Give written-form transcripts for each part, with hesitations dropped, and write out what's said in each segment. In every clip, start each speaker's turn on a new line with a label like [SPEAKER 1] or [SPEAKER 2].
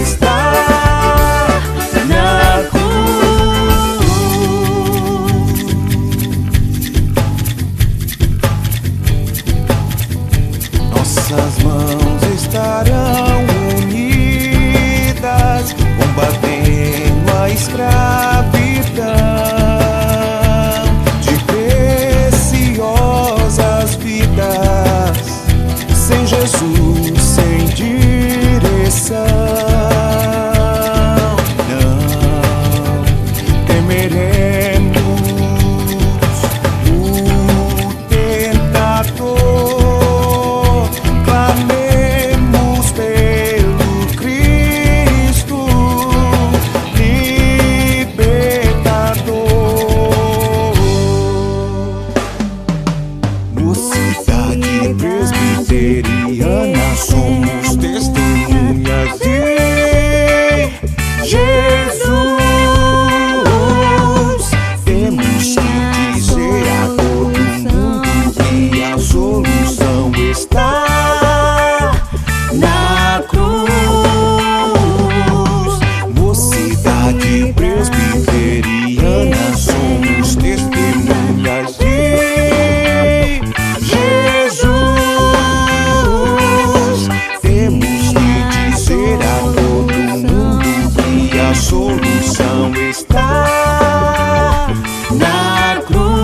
[SPEAKER 1] está na cruz. Nossas mãos estarão unidas, combatendo a escravidão de preciosas vidas. Sem Jesus, sem direção, não temeremos o tentador. Clamemos pelo Cristo libertador. Mocidade presbiteriana, somos testemunhas de Jesus. Temos que dizer a todo mundo que a solução está na cruz. Mocidade presbiteriana, somos testemunhas de Jesus. Temos que dizer a todo mundo que a solução está na cruz.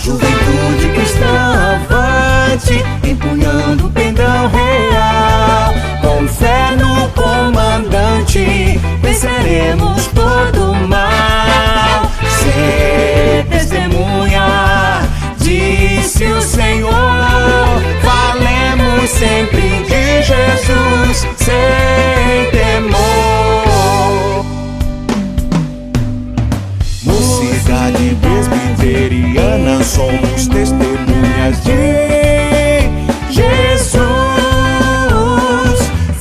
[SPEAKER 1] Juventude cristã avante, empunhando o pendão real. Com fé no comandante, venceremos todo o mal. Ser testemunha, disse o Senhor. Falemos sempre de Jesus, sem temor. Mocidade presbiteriana, somos testemunhas de Jesus.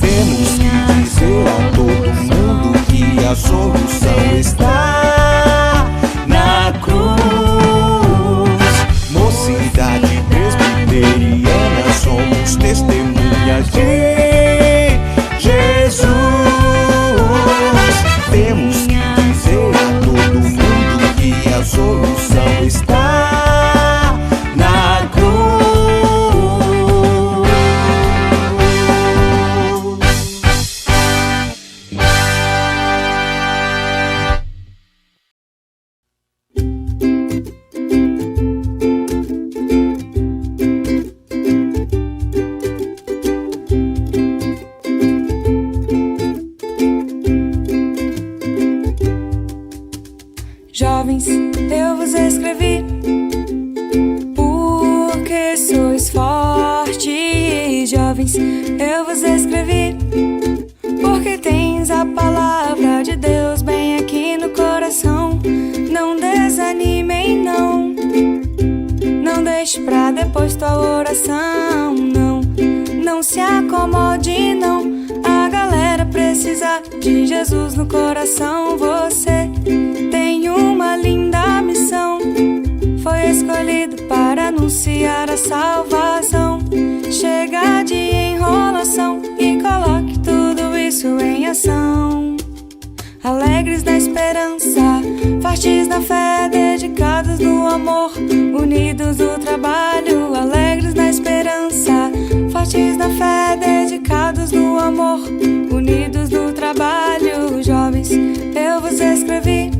[SPEAKER 1] Temos que dizer a todo mundo que a solução está na cruz. Mocidade presbiteriana, somos testemunhas de Jesus. Temos que dizer a todo mundo que a solução está na cruz.
[SPEAKER 2] Jovens, eu vos escrevi porque sois fortes. Jovens, eu vos escrevi porque tens a palavra de Deus bem aqui no coração. Não desanimem, não. Não deixe pra depois tua oração, não. Não se acomode, não. A galera precisa de Jesus no coração. Você tem uma linda missão. Foi escolhido para anunciar a salvação. Chega de enrolação e coloque tudo isso em ação. Alegres na esperança, fortes na fé, dedicados no amor, unidos no trabalho. Alegres na esperança, fortes na fé, dedicados no amor, unidos no trabalho. Jovens, eu vos escrevi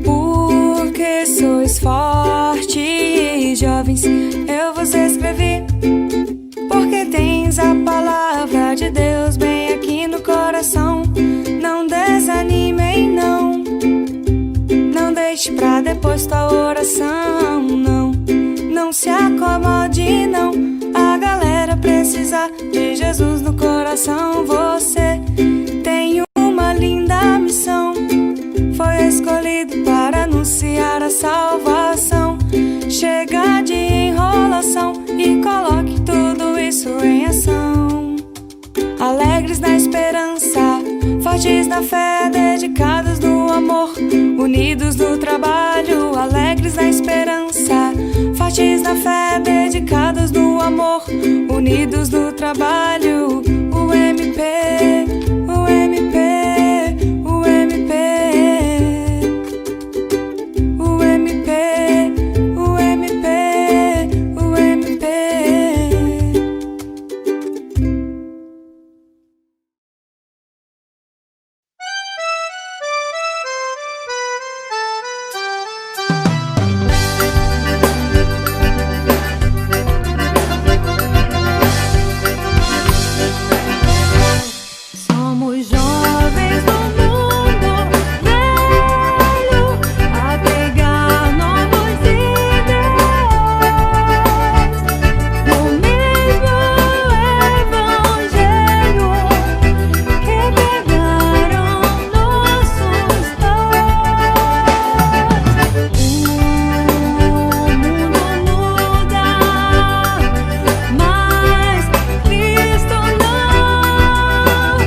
[SPEAKER 2] porque sois fortes. Jovens, eu vos escrevi porque tens a palavra de Deus bem aqui no coração. Não desanimem, não. Não deixe pra depois tua oração, não. Não se acomode, não. A galera precisa de Jesus no coração. Você tem uma linda missão. Foi escolhido para anunciar a salvação. Chega de enrolação e coloque tudo isso em ação. Alegres na esperança, fortes na fé, dedicados no amor, unidos no trabalho. Alegres na esperança, fortes fortes na fé, dedicados no amor, unidos no trabalho. O MP, o MP, o MP, o MP, o MP, o MP. Somos jovens do mundo velho, a pegar novos ideais, no mesmo evangelho que pegaram nossos pais. O mundo muda, mas Cristo não.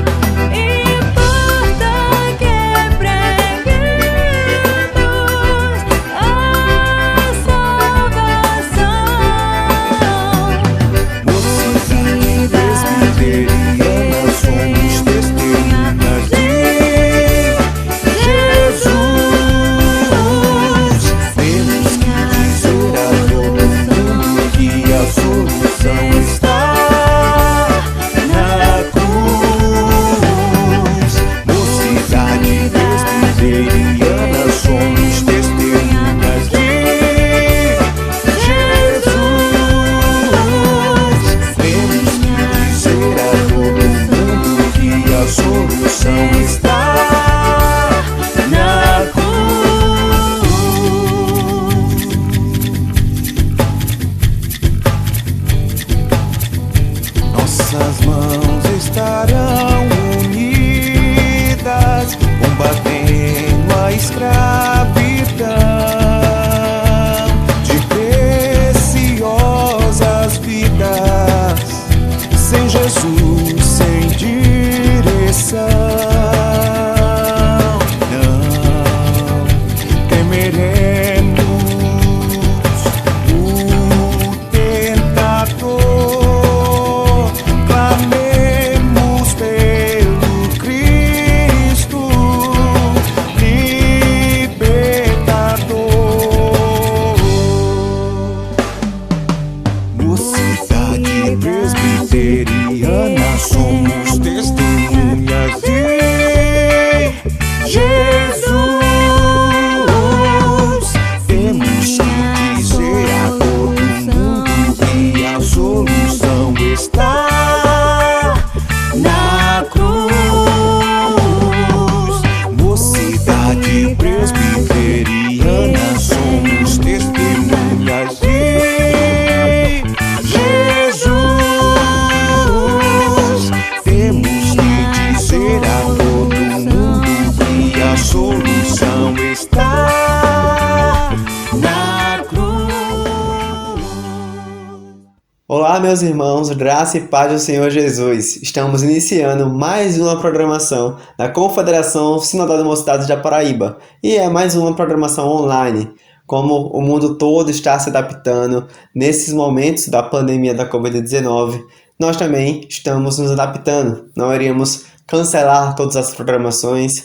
[SPEAKER 2] Importa que preguemos a salvação.
[SPEAKER 1] Mocidade presbiteriana, somos testemunhas de Jesus. Temos que dizer a todo mundo que a solução está na cruz. Mocidade presbiteriana, somos testemunhas de Jesus. Temos que dizer a todo mundo que a solução está na cruz. Nossas mãos estarão unidas, combatendo a escravidão de preciosas vidas. Sem Jesus, sem direção, não temeremos o tentador. Clamemos pelo Cristo libertador. Mocidade presbiteriana, somos testemunhas de Jesus. Temos que dizer a todo mundo que a solução está na cruz. Mocidade presbiteriana, somos testemunhas de Jesus. Temos que dizer a todo mundo que a solução está na cruz.
[SPEAKER 3] Olá, meus irmãos, graça e paz do Senhor Jesus. Estamos iniciando mais uma programação da Confederação Sinodal de Mocidade de Paraíba. E é mais uma programação online. Como o mundo todo está se adaptando nesses momentos da pandemia da Covid-19, nós também estamos nos adaptando. Não iríamos cancelar todas as programações,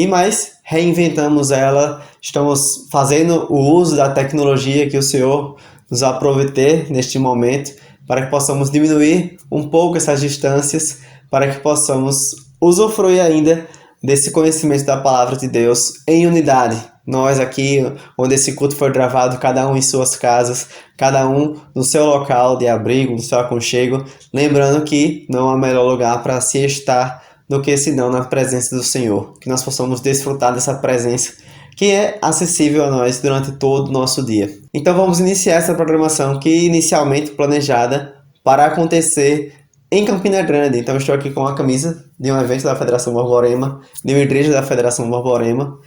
[SPEAKER 3] mas reinventamos ela. Estamos fazendo o uso da tecnologia que o Senhor nos aprove ter neste momento, para que possamos diminuir um pouco essas distâncias, para que possamos usufruir ainda desse conhecimento da Palavra de Deus em unidade. Nós aqui, onde esse culto foi gravado, cada um em suas casas, cada um no seu local de abrigo, no seu aconchego, lembrando que não há melhor lugar para se estar do que senão na presença do Senhor. Que nós possamos desfrutar dessa presença que é acessível a nós durante todo o nosso dia. Então vamos iniciar essa programação que inicialmente planejada para acontecer em Campina Grande. Então estou aqui com a camisa de um evento da Federação Borborema, de uma igreja da Federação Borborema,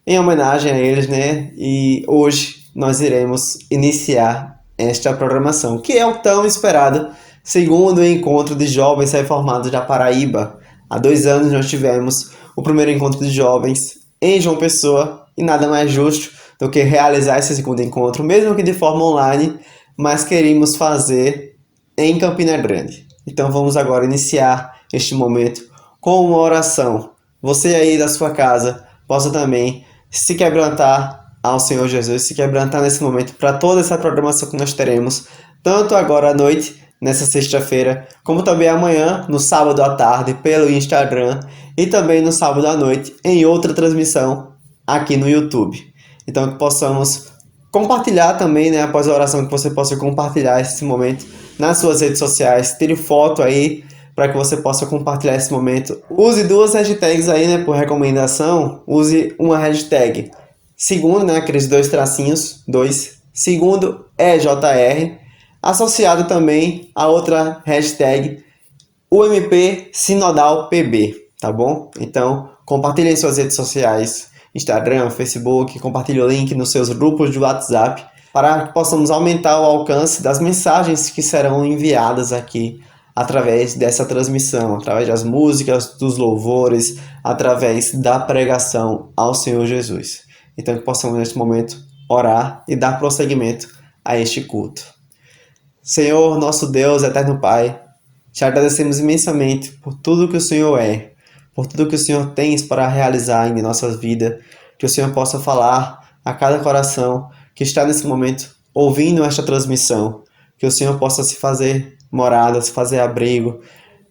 [SPEAKER 3] em homenagem a eles, né? E hoje nós iremos iniciar esta programação, que é o tão esperado segundo o encontro de jovens reformados da Paraíba. Há 2 anos nós tivemos o primeiro encontro de jovens em João Pessoa, e nada mais justo do que realizar esse segundo encontro, mesmo que de forma online, mas queríamos fazer em Campina Grande. Então vamos agora iniciar este momento com uma oração. Você aí da sua casa possa também se quebrantar ao Senhor Jesus, se quebrantar nesse momento para toda essa programação que nós teremos, tanto agora à noite, nessa sexta-feira, como também amanhã, no sábado à tarde, pelo Instagram, e também no sábado à noite, em outra transmissão aqui no YouTube. Então que possamos compartilhar também, né, após a oração, que você possa compartilhar esse momento nas suas redes sociais, tire foto aí, para que você possa compartilhar esse momento. Use 2 hashtags aí, né, por recomendação. Use uma hashtag segundo, né, aqueles 2 tracinhos, 2, segundo EJR, associado também a outra hashtag UMP Sinodal PB, tá bom? Então, compartilhe em suas redes sociais, Instagram, Facebook, compartilhe o link nos seus grupos de WhatsApp, para que possamos aumentar o alcance das mensagens que serão enviadas aqui através dessa transmissão, através das músicas, dos louvores, através da pregação ao Senhor Jesus. Então que possamos neste momento orar e dar prosseguimento a este culto. Senhor, nosso Deus, eterno Pai, te agradecemos imensamente por tudo que o Senhor é, por tudo que o Senhor tens para realizar em nossas vidas, que o Senhor possa falar a cada coração que está nesse momento ouvindo esta transmissão, que o Senhor possa se fazer morada, se fazer abrigo.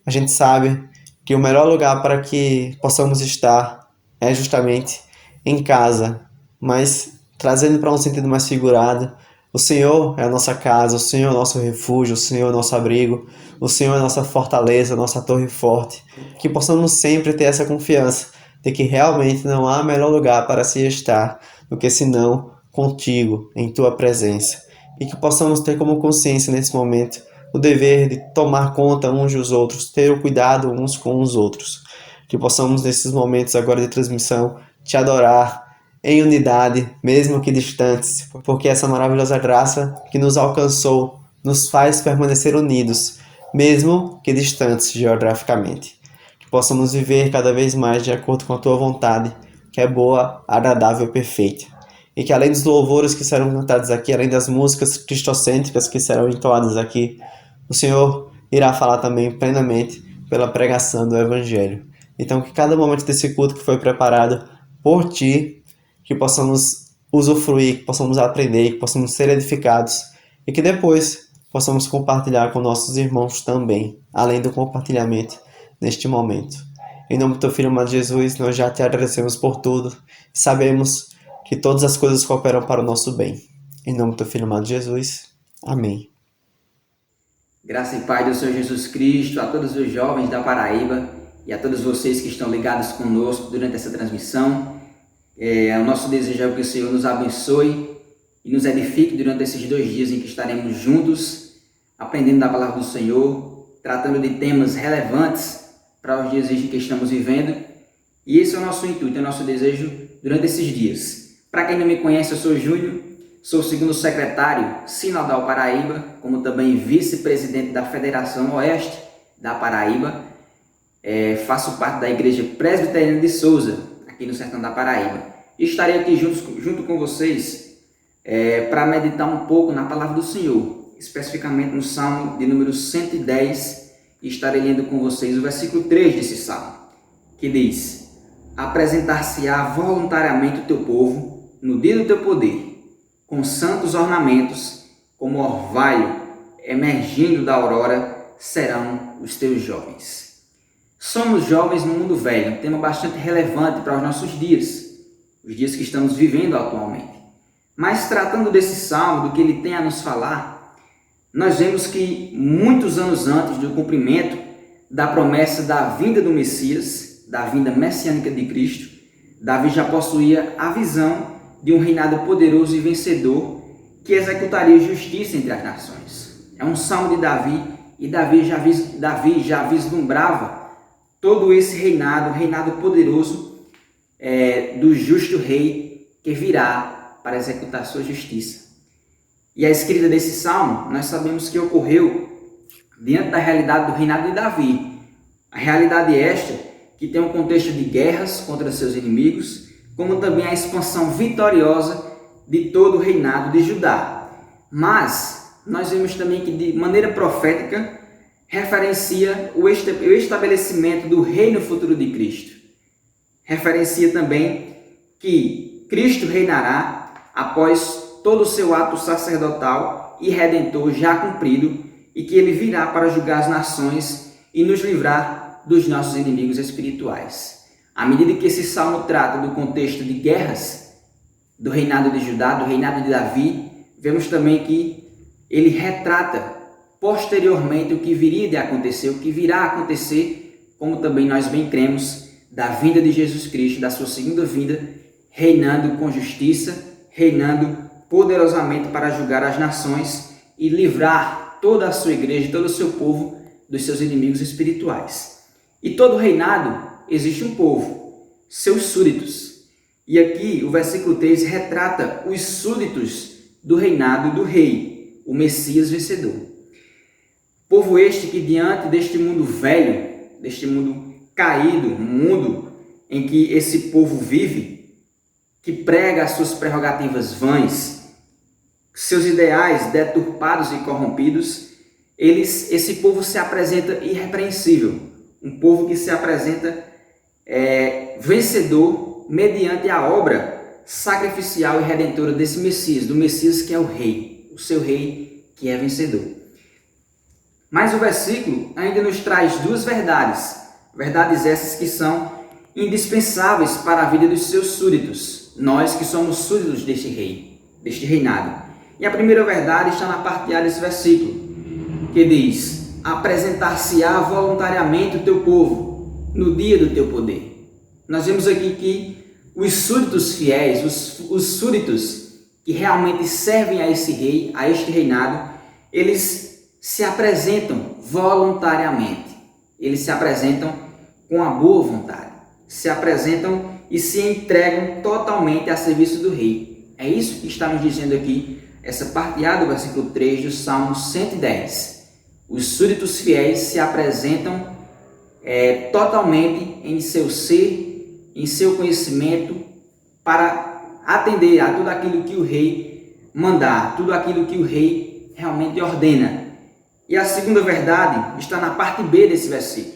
[SPEAKER 3] A gente sabe que o melhor lugar para que possamos estar é justamente em casa, mas trazendo para um sentido mais figurado, o Senhor é a nossa casa, o Senhor é o nosso refúgio, o Senhor é o nosso abrigo, o Senhor é a nossa fortaleza, a nossa torre forte. Que possamos sempre ter essa confiança de que realmente não há melhor lugar para se estar do que senão contigo, em tua presença. E que possamos ter como consciência nesse momento o dever de tomar conta uns dos outros, ter o cuidado uns com os outros. Que possamos nesses momentos agora de transmissão te adorar em unidade, mesmo que distantes, porque essa maravilhosa graça que nos alcançou nos faz permanecer unidos, mesmo que distantes geograficamente. Que possamos viver cada vez mais de acordo com a tua vontade, que é boa, agradável e perfeita. E que além dos louvores que serão cantados aqui, além das músicas cristocêntricas que serão entoadas aqui, o Senhor irá falar também plenamente pela pregação do Evangelho. Então que cada momento desse culto que foi preparado por Ti, que possamos usufruir, que possamos aprender, que possamos ser edificados e que depois possamos compartilhar com nossos irmãos também, além do compartilhamento neste momento. Em nome do Teu Filho amado Jesus, nós já Te agradecemos por tudo. Sabemos que todas as coisas cooperam para o nosso bem. Em nome do Teu Filho amado Jesus. Amém.
[SPEAKER 4] Graça e paz do Senhor Jesus Cristo a todos os jovens da Paraíba e a todos vocês que estão ligados conosco durante essa transmissão. O nosso desejo é que o Senhor nos abençoe e nos edifique durante esses 2 dias em que estaremos juntos, aprendendo da palavra do Senhor, tratando de temas relevantes para os dias em que estamos vivendo. E esse é o nosso intuito, é o nosso desejo durante esses dias. Para quem não me conhece, eu sou Júlio, sou o 2º secretário Sinodal Paraíba, como também vice-presidente da Federação Oeste da Paraíba. Faço parte da Igreja Presbiteriana de Souza, aqui no sertão da Paraíba. E estarei aqui junto com vocês para meditar um pouco na palavra do Senhor, especificamente no Salmo de número 110, e estarei lendo com vocês o versículo 3 desse Salmo, que diz: apresentar-se-á voluntariamente o teu povo no dia do teu poder, com santos ornamentos, como orvalho emergindo da aurora, serão os teus jovens. Somos jovens no mundo velho, um tema bastante relevante para os nossos dias, os dias que estamos vivendo atualmente. Mas tratando desse salmo, do que ele tem a nos falar, nós vemos que muitos anos antes do cumprimento da promessa da vinda do Messias, da vinda messiânica de Cristo, Davi já possuía a visão de um reinado poderoso e vencedor que executaria justiça entre as nações. É um salmo de Davi, e Davi já vislumbrava todo esse reinado poderoso do justo rei que virá para executar sua justiça. E a escrita desse salmo, nós sabemos que ocorreu diante da realidade do reinado de Davi. A realidade esta que tem um contexto de guerras contra seus inimigos, como também a expansão vitoriosa de todo o reinado de Judá. Mas nós vemos também que, de maneira profética, referencia o estabelecimento do reino futuro de Cristo. Referencia também que Cristo reinará após todo o seu ato sacerdotal e redentor já cumprido, e que ele virá para julgar as nações e nos livrar dos nossos inimigos espirituais. À medida que esse salmo trata do contexto de guerras, do reinado de Judá, do reinado de Davi, vemos também que ele retrata posteriormente o que viria de acontecer, o que virá a acontecer, como também nós bem cremos, da vinda de Jesus Cristo, da sua segunda vinda, reinando com justiça, reinando poderosamente para julgar as nações e livrar toda a sua igreja, todo o seu povo dos seus inimigos espirituais. E todo reinado existe um povo, seus súditos. E aqui o versículo 3 retrata os súditos do reinado do rei, o Messias vencedor. Povo este que, diante deste mundo velho, deste mundo caído, um mundo em que esse povo vive, que prega as suas prerrogativas vãs, seus ideais deturpados e corrompidos, esse povo se apresenta irrepreensível, um povo que se apresenta vencedor mediante a obra sacrificial e redentora desse Messias, do Messias que é o rei, o seu rei que é vencedor. Mas o versículo ainda nos traz duas verdades, verdades essas que são indispensáveis para a vida dos seus súditos, nós que somos súditos deste rei, deste reinado. E a primeira verdade está na parte A desse versículo, que diz: apresentar-se-á voluntariamente o teu povo no dia do teu poder. Nós vemos aqui que os súditos fiéis, os súditos que realmente servem a esse rei, a este reinado, eles se apresentam voluntariamente. Eles se apresentam com a boa vontade. Se apresentam e se entregam totalmente a serviço do rei. É isso que está nos dizendo aqui essa parte A do versículo 3 do Salmo 110. Os súditos fiéis se apresentam totalmente em seu ser, em seu conhecimento, para atender a tudo aquilo que o rei mandar, tudo aquilo que o rei realmente ordena. E a segunda verdade está na parte B desse versículo,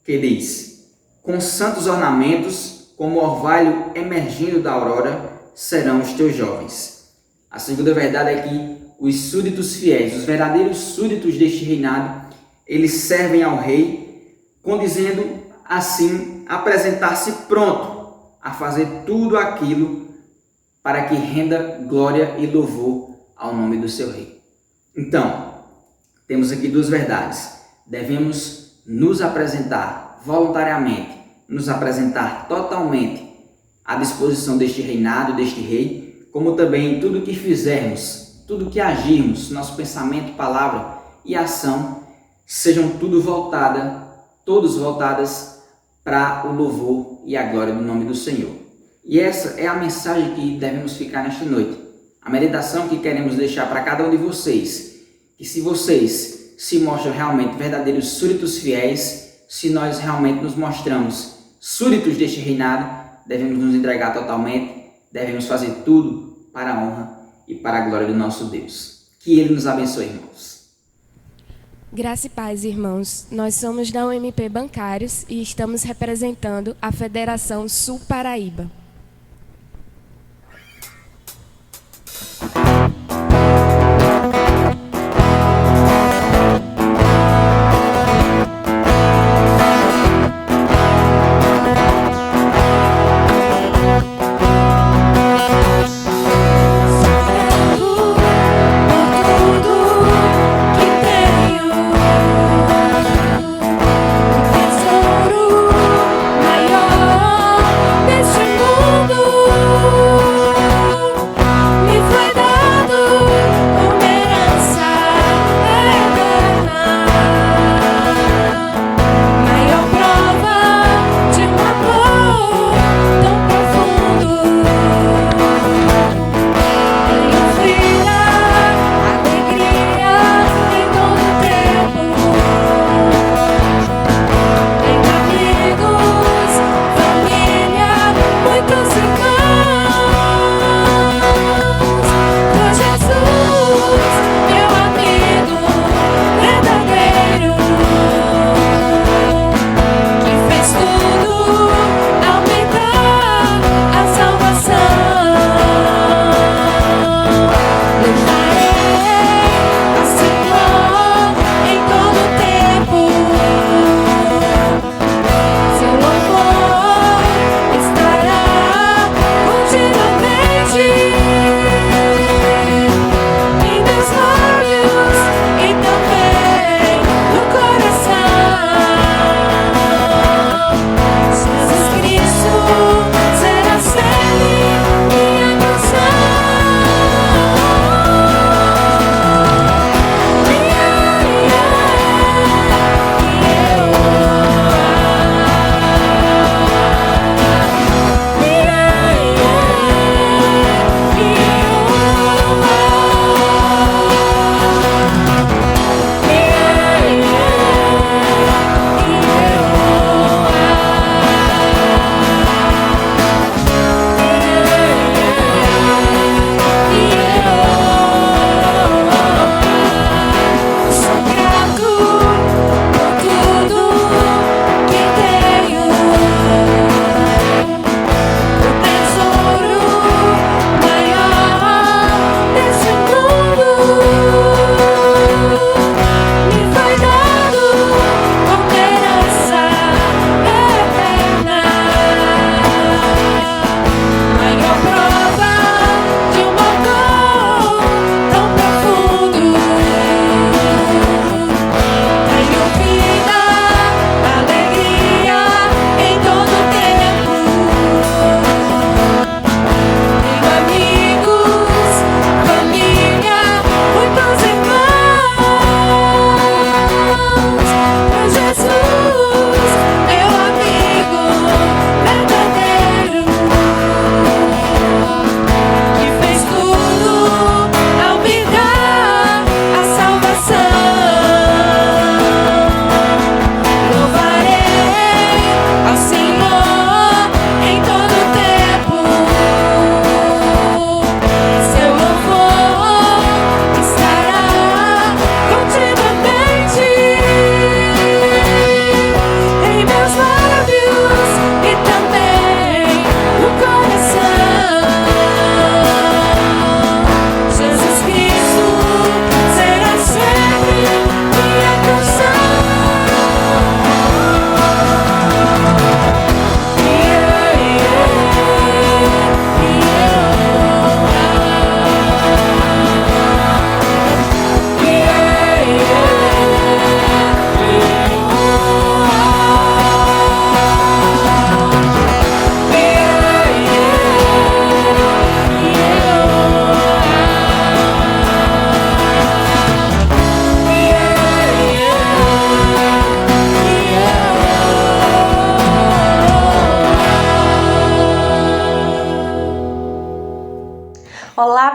[SPEAKER 4] que diz: com santos ornamentos, como orvalho emergindo da aurora, serão os teus jovens. A segunda verdade é que os súditos fiéis, os verdadeiros súditos deste reinado, eles servem ao rei, condizendo assim apresentar-se pronto a fazer tudo aquilo para que renda glória e louvor ao nome do seu rei. Então, temos aqui duas verdades. Devemos nos apresentar voluntariamente, nos apresentar totalmente à disposição deste reinado, deste rei, como também tudo que fizermos, tudo que agirmos, nosso pensamento, palavra e ação, sejam todos voltadas para o louvor e a glória do nome do Senhor. E essa é a mensagem que devemos ficar nesta noite. A meditação que queremos deixar para cada um de vocês, que se vocês se mostram realmente verdadeiros súditos fiéis, se nós realmente nos mostramos súditos deste reinado, devemos nos entregar totalmente, devemos fazer tudo para a honra e para a glória do nosso Deus. Que Ele nos abençoe, irmãos.
[SPEAKER 5] Graça e paz, irmãos. Nós somos da UMP Bancários e estamos representando a Federação Sul Paraíba.
[SPEAKER 2] Tesouro maior deste mundo.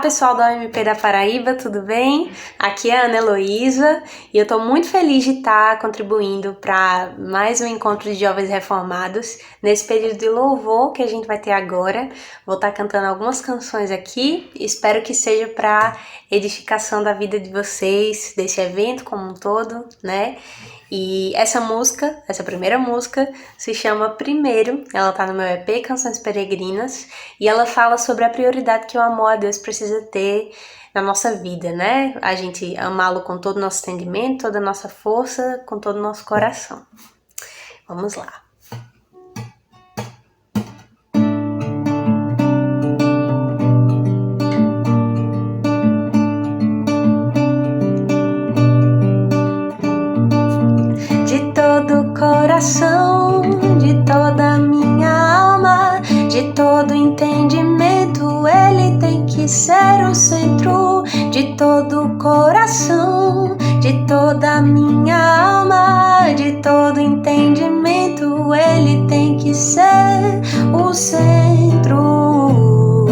[SPEAKER 6] pessoal da UMP da Paraíba, tudo bem? Aqui é a Ana Heloísa e eu estou muito feliz de estar contribuindo para mais um encontro de jovens reformados nesse período de louvor que a gente vai ter agora. Vou estar cantando algumas canções aqui, espero que seja para edificação da vida de vocês, desse evento como um todo, né? E essa música, essa primeira música, se chama Primeiro, ela tá no meu EP Canções Peregrinas, e ela fala sobre a prioridade que o amor a Deus precisa ter na nossa vida, né? A gente amá-lo com todo o nosso entendimento, toda a nossa força, com todo o nosso coração. Vamos lá. Coração, de toda minha alma, de todo entendimento, ele tem que ser o centro. De todo coração, de toda minha alma, de todo entendimento, ele tem que ser o centro.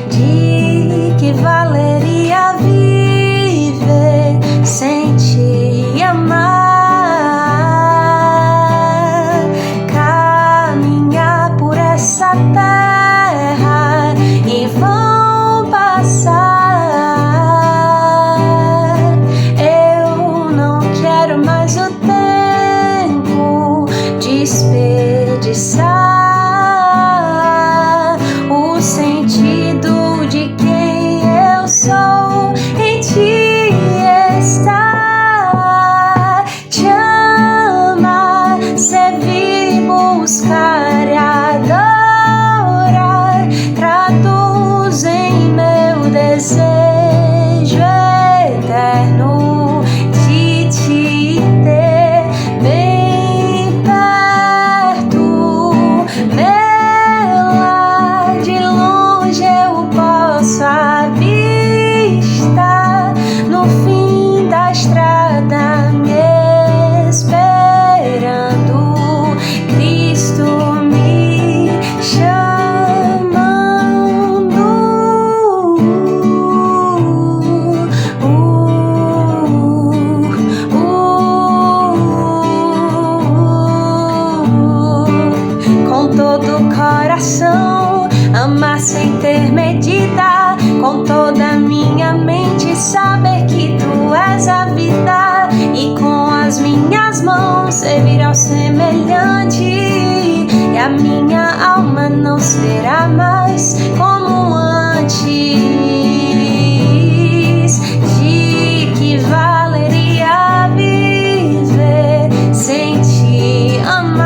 [SPEAKER 6] De que valeria viver sem te amar? Essa terra e vão passar. Eu não quero mais o tempo desperdiçar. O sentido de quem eu sou em ti está. Te amar, servir, buscar e adorar. Traduzem meu desejo eterno de te ter bem perto. Vê-la de longe, eu posso avistar no fim da estrada me esperando. Cristo me chamando. Com todo o coração, amar sem ter medida, com toda a minha mente, saber que tu és a vida, e com as minhas mãos servir ao semelhante, e a minha alma não será mais como antes. De que valeria viver sem te amar?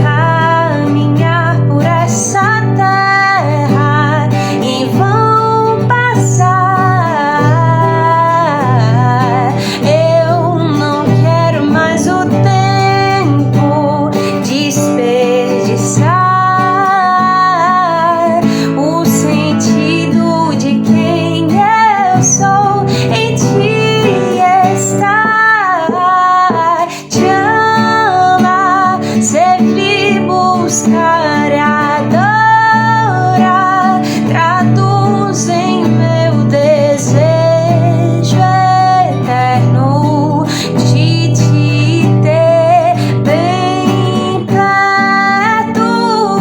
[SPEAKER 6] Caminhar por essa terra e vão passar. Eu não quero mais o tempo desperdiçar. O sentido de quem eu sou em ti está. Te amar, servir, buscar e adorar. Traduz em meu desejo eterno de te ter bem perto.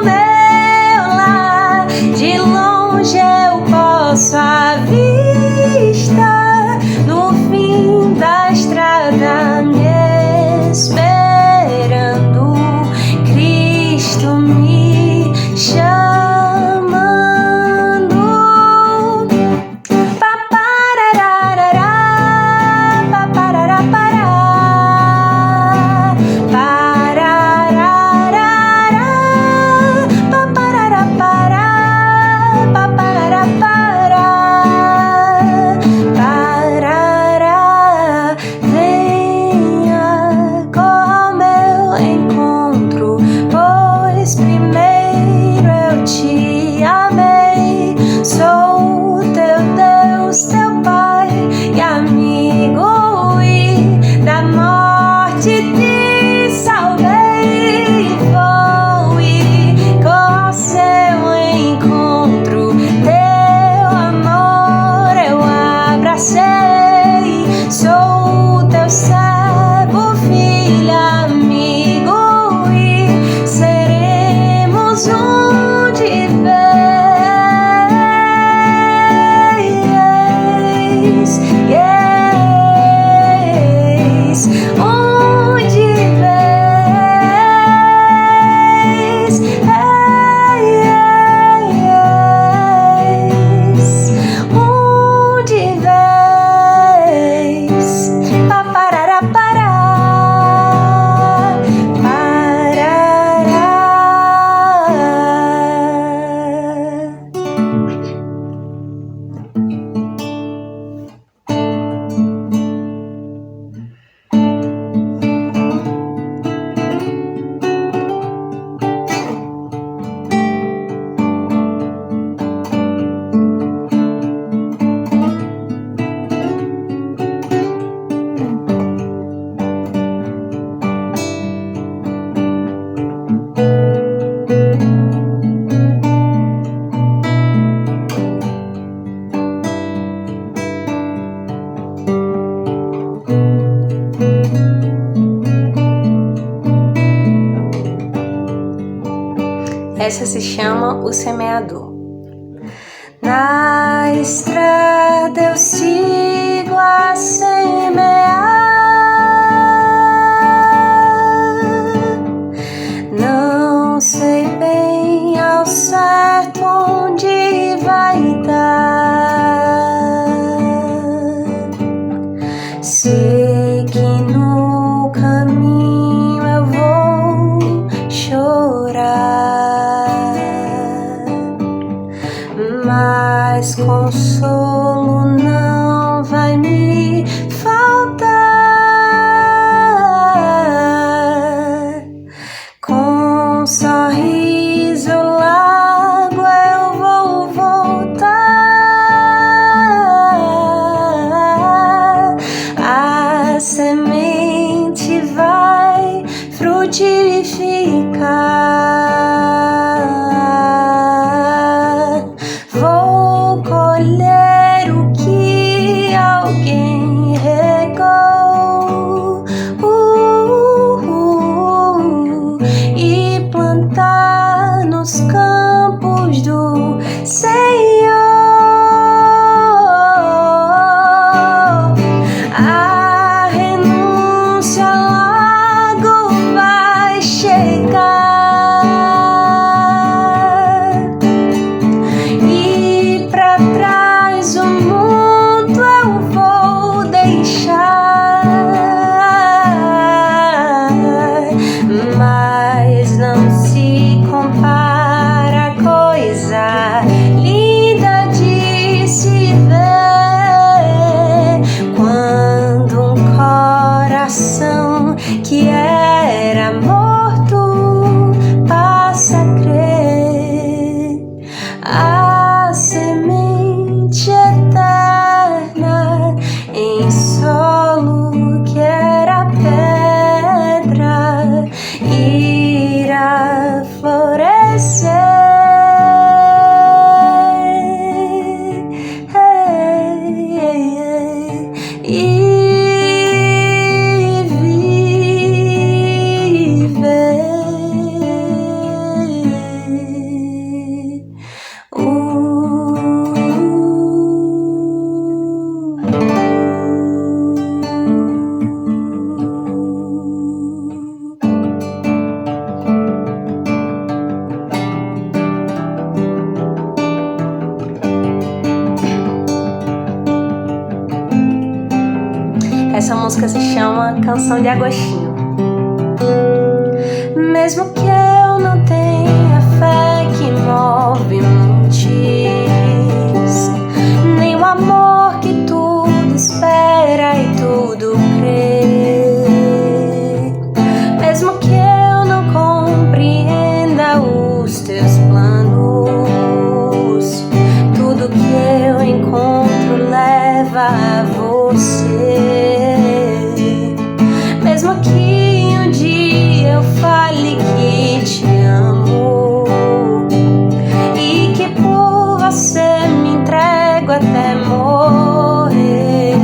[SPEAKER 6] Meu lar, de longe eu posso avistar Essa se chama O Semeador. Na estrada eu sigo a semear, não sei bem ao certo onde vai dar. Sei que no caminho eu vou chorar, mas consolo não vai me faltar. Com um sorriso largo eu vou voltar. A semente vai frutificar. Vou colher o que alguém regou, e plantar nos campos do Senhor. A renúncia logo vai chegar, e pra trás o mundo eu vou deixar. Mas não se compara a coisa linda de se ver quando um coração que era morto passa a crer. A semente eterna em solo que era pedra irá florescer. E viver. Essa música se chama Canção de Agostinho. Mesmo que eu não tenha fé que move montes, nem o amor que tudo espera e tudo crê, mesmo que eu não compreenda os teus planos, tudo que eu encontro leva a você. Mesmo que um dia eu fale que te amo e que por você me entrego até morrer,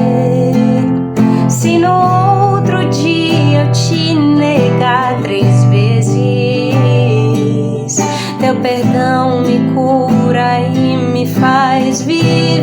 [SPEAKER 6] se no outro dia eu te negar 3 vezes, teu perdão me cura e me faz viver.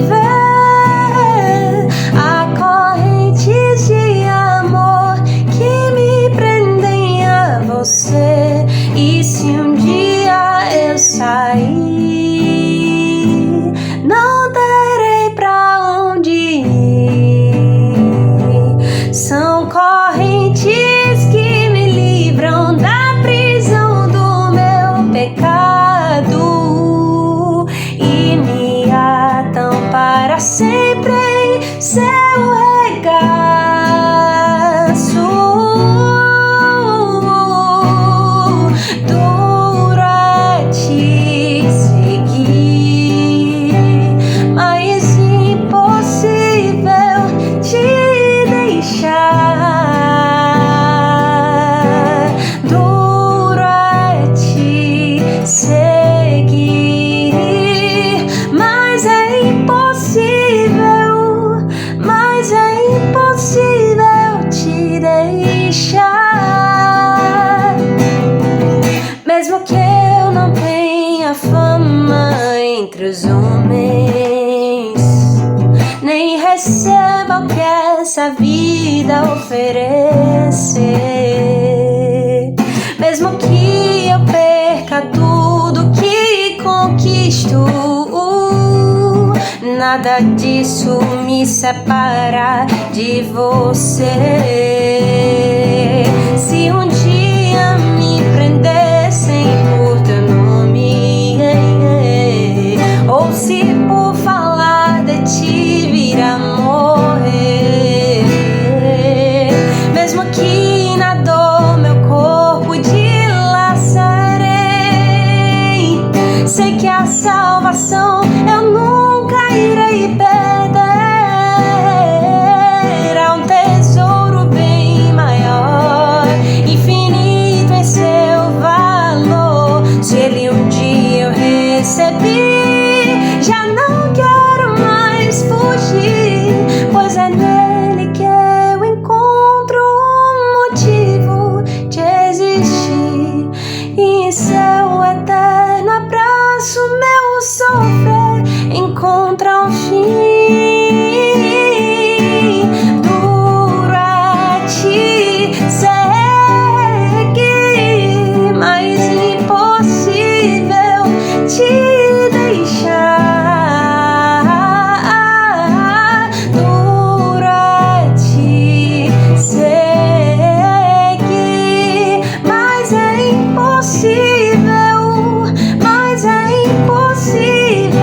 [SPEAKER 6] dos homens, nem receba o que essa vida oferece. Mesmo que eu perca tudo que conquisto, nada disso me separa de você. Se um dia me prendessem por teu nome, ou se por falar de ti vir a morrer, mesmo que na dor meu corpo dilacerei, sei que a salvação eu nunca irei perder. Há um tesouro bem maior, infinito em seu valor. Se ele um dia eu recebi, já não quero mais fugir, pois é nele que eu encontro um motivo de existir. E em seu eterno abraço meu sofrer encontra um fim. Duro é te seguir, mas impossível te deixar. Duro é te seguir, mas é impossível, mas é impossível.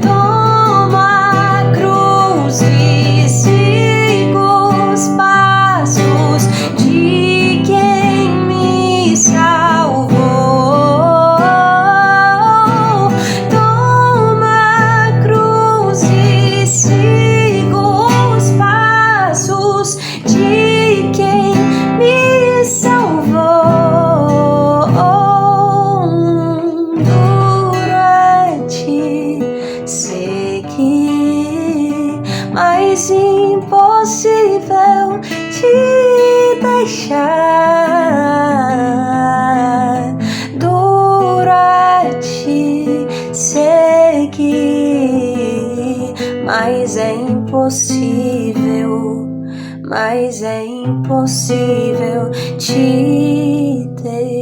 [SPEAKER 6] Tomo a cruz e sigo os passos de quem me salvou. Tomo a cruz e sigo os passos de quem me salvou. Duro é te seguir, mas impossível te deixar. Duro é te seguir, mas é impossível, mas é impossível te deixar.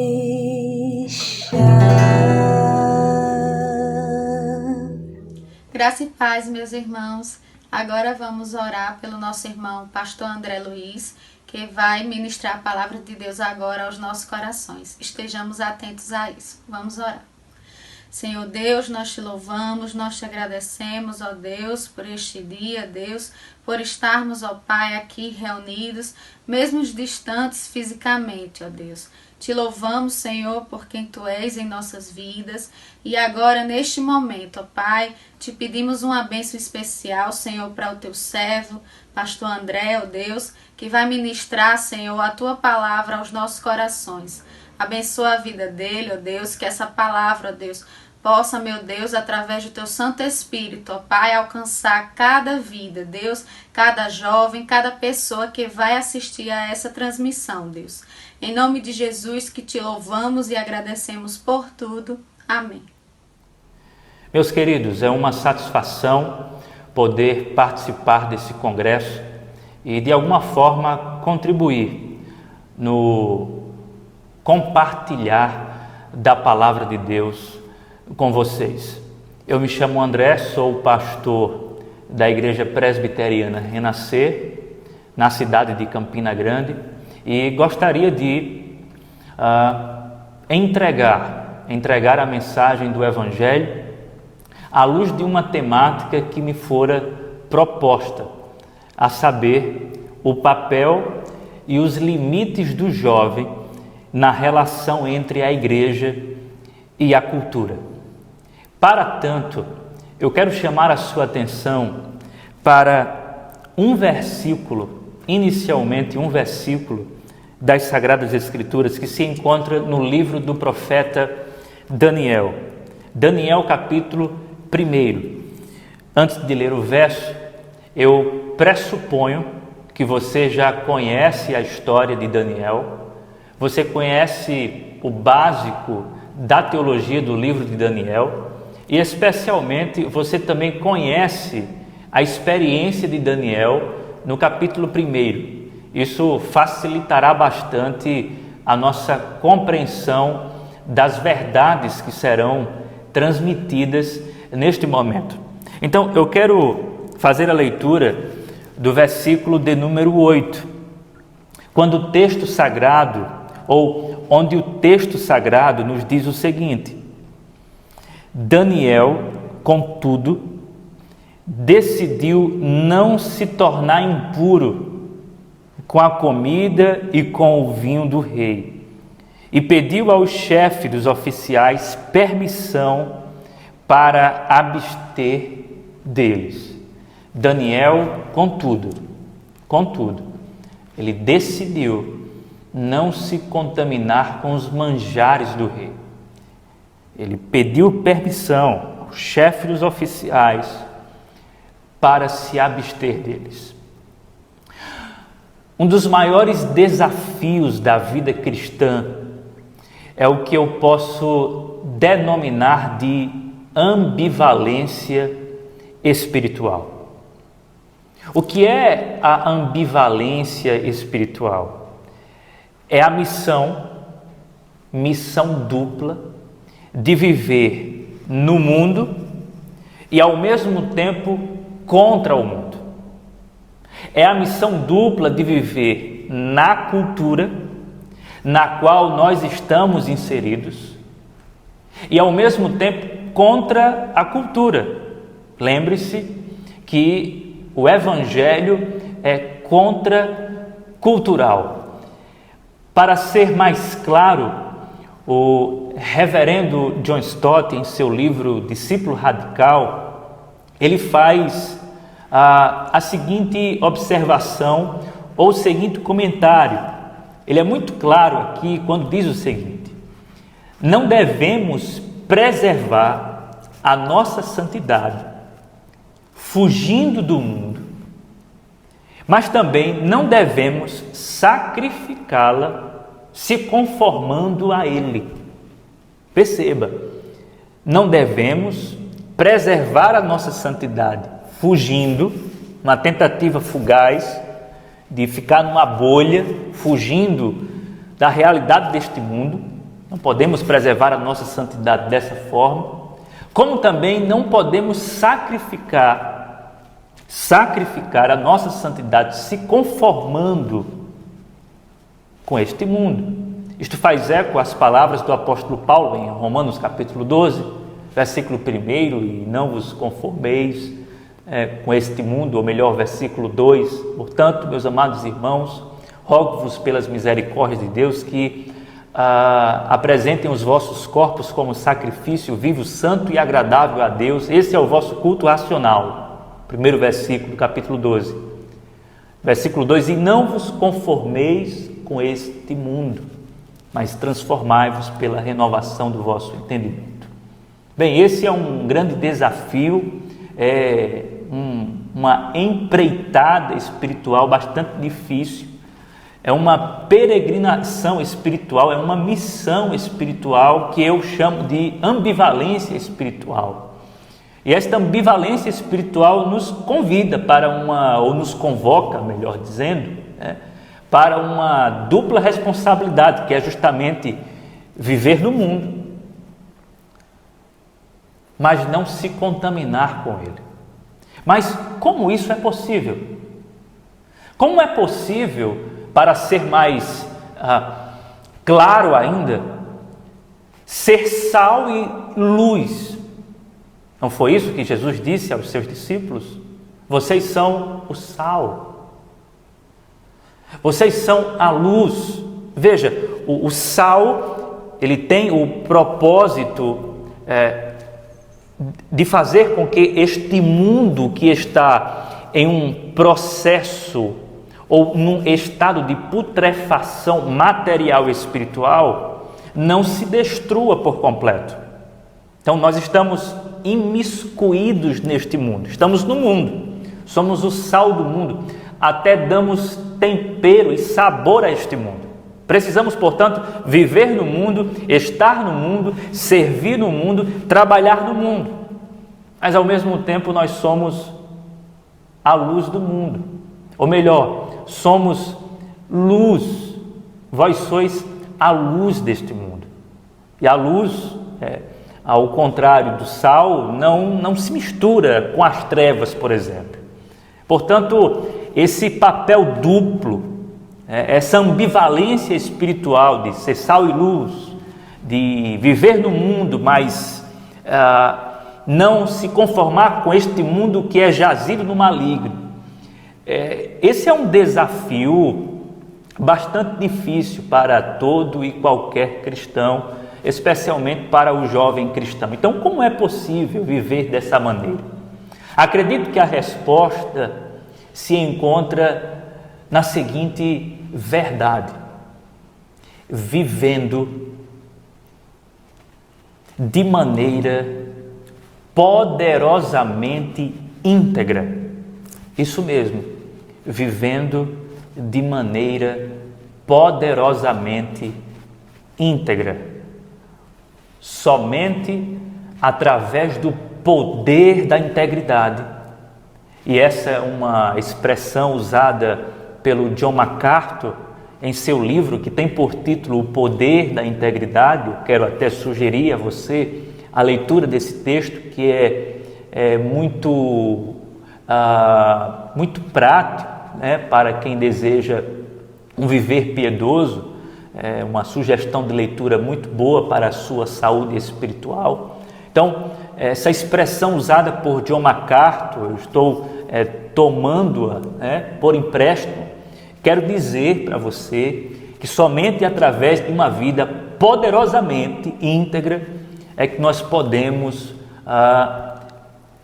[SPEAKER 7] Graça e paz, meus irmãos. Agora vamos orar pelo nosso irmão Pastor André Luiz, que vai ministrar a palavra de Deus agora aos nossos corações. Estejamos atentos a isso. Vamos orar. Senhor Deus, nós te louvamos, nós te agradecemos, ó Deus, por este dia, Deus, por estarmos, ó Pai, aqui reunidos, mesmo distantes fisicamente, ó Deus. Te louvamos, Senhor, por quem Tu és em nossas vidas. E agora, neste momento, ó Pai, te pedimos uma bênção especial, Senhor, para o Teu servo, Pastor André, ó Deus, que vai ministrar, Senhor, a Tua palavra aos nossos corações. Abençoa a vida dele, ó Deus, que essa palavra, ó Deus, possa, meu Deus, através do Teu Santo Espírito, ó Pai, alcançar cada vida, Deus, cada jovem, cada pessoa que vai assistir a essa transmissão, Deus. Em nome de Jesus, que Te louvamos e agradecemos por tudo. Amém.
[SPEAKER 8] Meus queridos, é uma satisfação poder participar desse congresso e, de alguma forma, contribuir no compartilhar da palavra de Deus com vocês. Eu me chamo André, sou pastor da Igreja Presbiteriana Renascer, na cidade de Campina Grande, e gostaria de entregar a mensagem do Evangelho à luz de uma temática que me fora proposta, a saber, o papel e os limites do jovem na relação entre a igreja e a cultura. Para tanto, eu quero chamar a sua atenção para um versículo, inicialmente um versículo das Sagradas Escrituras que se encontra no livro do profeta Daniel. Daniel capítulo 1. Antes de ler o verso, eu pressuponho que você já conhece a história de Daniel, você conhece o básico da teologia do livro de Daniel, e especialmente você também conhece a experiência de Daniel no capítulo 1. Isso facilitará bastante a nossa compreensão das verdades que serão transmitidas neste momento. Então, eu quero fazer a leitura do versículo de número 8, quando o texto sagrado, ou onde o texto sagrado nos diz o seguinte: Daniel, contudo, decidiu não se tornar impuro com a comida e com o vinho do rei, e pediu ao chefe dos oficiais permissão para abster deles. Daniel, contudo, ele decidiu não se contaminar com os manjares do rei. Ele pediu permissão ao chefe dos oficiais para se abster deles. Um dos maiores desafios da vida cristã é o que eu posso denominar de ambivalência espiritual. O que é a ambivalência espiritual? É a missão dupla de viver no mundo e ao mesmo tempo contra o mundo. É a missão dupla de viver na cultura na qual nós estamos inseridos e ao mesmo tempo contra a cultura. Lembre-se que o Evangelho é contracultural. Para ser mais claro, o reverendo John Stott, em seu livro Discípulo Radical, ele faz a seguinte observação ou o seguinte comentário. Ele é muito claro aqui quando diz o seguinte: não devemos preservar a nossa santidade fugindo do mundo, mas também não devemos sacrificá-la se conformando a ele. Perceba, não devemos preservar a nossa santidade fugindo, uma tentativa fugaz de ficar numa bolha, fugindo da realidade deste mundo. Não podemos preservar a nossa santidade dessa forma, como também não podemos sacrificar a nossa santidade se conformando com este mundo. Isto faz eco às palavras do apóstolo Paulo em Romanos capítulo 12, versículo 1, e não vos conformeis com este mundo, ou melhor, versículo 2. Portanto, meus amados irmãos, rogo-vos pelas misericórdias de Deus que apresentem os vossos corpos como sacrifício vivo, santo e agradável a Deus. Esse é o vosso culto racional. Primeiro versículo do capítulo 12. Versículo 2: e não vos conformeis com este mundo, mas transformai-vos pela renovação do vosso entendimento. Bem, esse é um grande desafio, uma empreitada espiritual bastante difícil, é uma peregrinação espiritual, é uma missão espiritual que eu chamo de ambivalência espiritual. E esta ambivalência espiritual nos convida ou nos convoca, melhor dizendo, para uma dupla responsabilidade, que é justamente viver no mundo, mas não se contaminar com ele. Mas como isso é possível? Como é possível, para ser mais claro ainda, ser sal e luz? Não foi isso que Jesus disse aos seus discípulos? Vocês são o sal, vocês são a luz. Veja, o sal, ele tem o propósito de fazer com que este mundo que está em um processo ou num estado de putrefação material e espiritual não se destrua por completo. Então nós estamos imiscuídos neste mundo, estamos no mundo, somos o sal do mundo, até damos tempero e sabor a este mundo. Precisamos, portanto, viver no mundo, estar no mundo, servir no mundo, trabalhar no mundo. mas ao mesmo tempo nós somos a luz do mundo. Ou melhor, somos luz. Vós sois a luz deste mundo. E a luz, ao contrário do sal, não se mistura com as trevas, por exemplo. Portanto, esse papel duplo, essa ambivalência espiritual de ser sal e luz, de viver no mundo, mas não se conformar com este mundo que é jazido no maligno. Esse é um desafio bastante difícil para todo e qualquer cristão, especialmente para o jovem cristão. Então, como é possível viver dessa maneira? Acredito que a resposta se encontra na seguinte verdade: vivendo de maneira poderosamente íntegra. Isso mesmo, vivendo de maneira poderosamente íntegra. Somente através do poder da integridade. E essa é uma expressão usada pelo John MacArthur em seu livro, que tem por título O Poder da Integridade. Eu quero até sugerir a você a leitura desse texto, que é muito prático, né, para quem deseja um viver piedoso. É uma sugestão de leitura muito boa para a sua saúde espiritual. Então, essa expressão usada por John MacArthur, eu estou tomando-a por empréstimo. Quero dizer para você que somente através de uma vida poderosamente íntegra é que nós podemos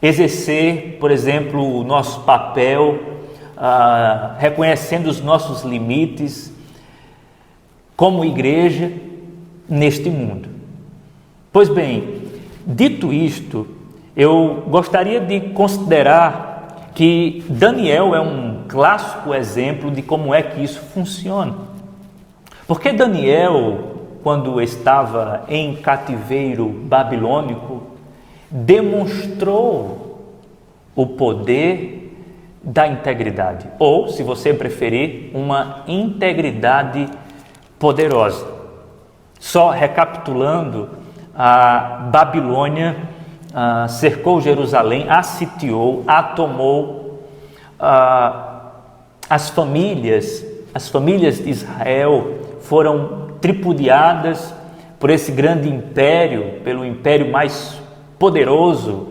[SPEAKER 8] exercer, por exemplo, o nosso papel, reconhecendo os nossos limites como igreja neste mundo. Pois bem, dito isto, eu gostaria de considerar que Daniel é um clássico exemplo de como é que isso funciona. Porque Daniel, quando estava em cativeiro babilônico, demonstrou o poder da integridade, ou, se você preferir, uma integridade poderosa. Só recapitulando, a Babilônia cercou Jerusalém, a sitiou, a tomou. As famílias de Israel foram tripudiadas por esse grande império, pelo império mais poderoso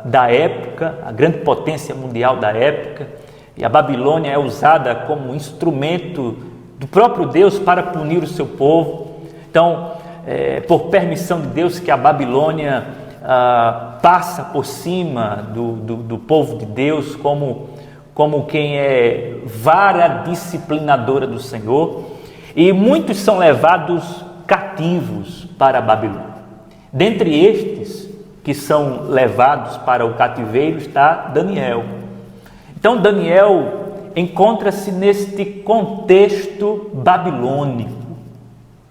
[SPEAKER 8] da época, a grande potência mundial da época. E a Babilônia é usada como instrumento do próprio Deus para punir o seu povo. Então, por permissão de Deus, que a Babilônia passa por cima do povo de Deus como quem é vara disciplinadora do Senhor, e muitos são levados cativos para a Babilônia. Dentre estes que são levados para o cativeiro está Daniel. Então Daniel encontra-se neste contexto babilônico.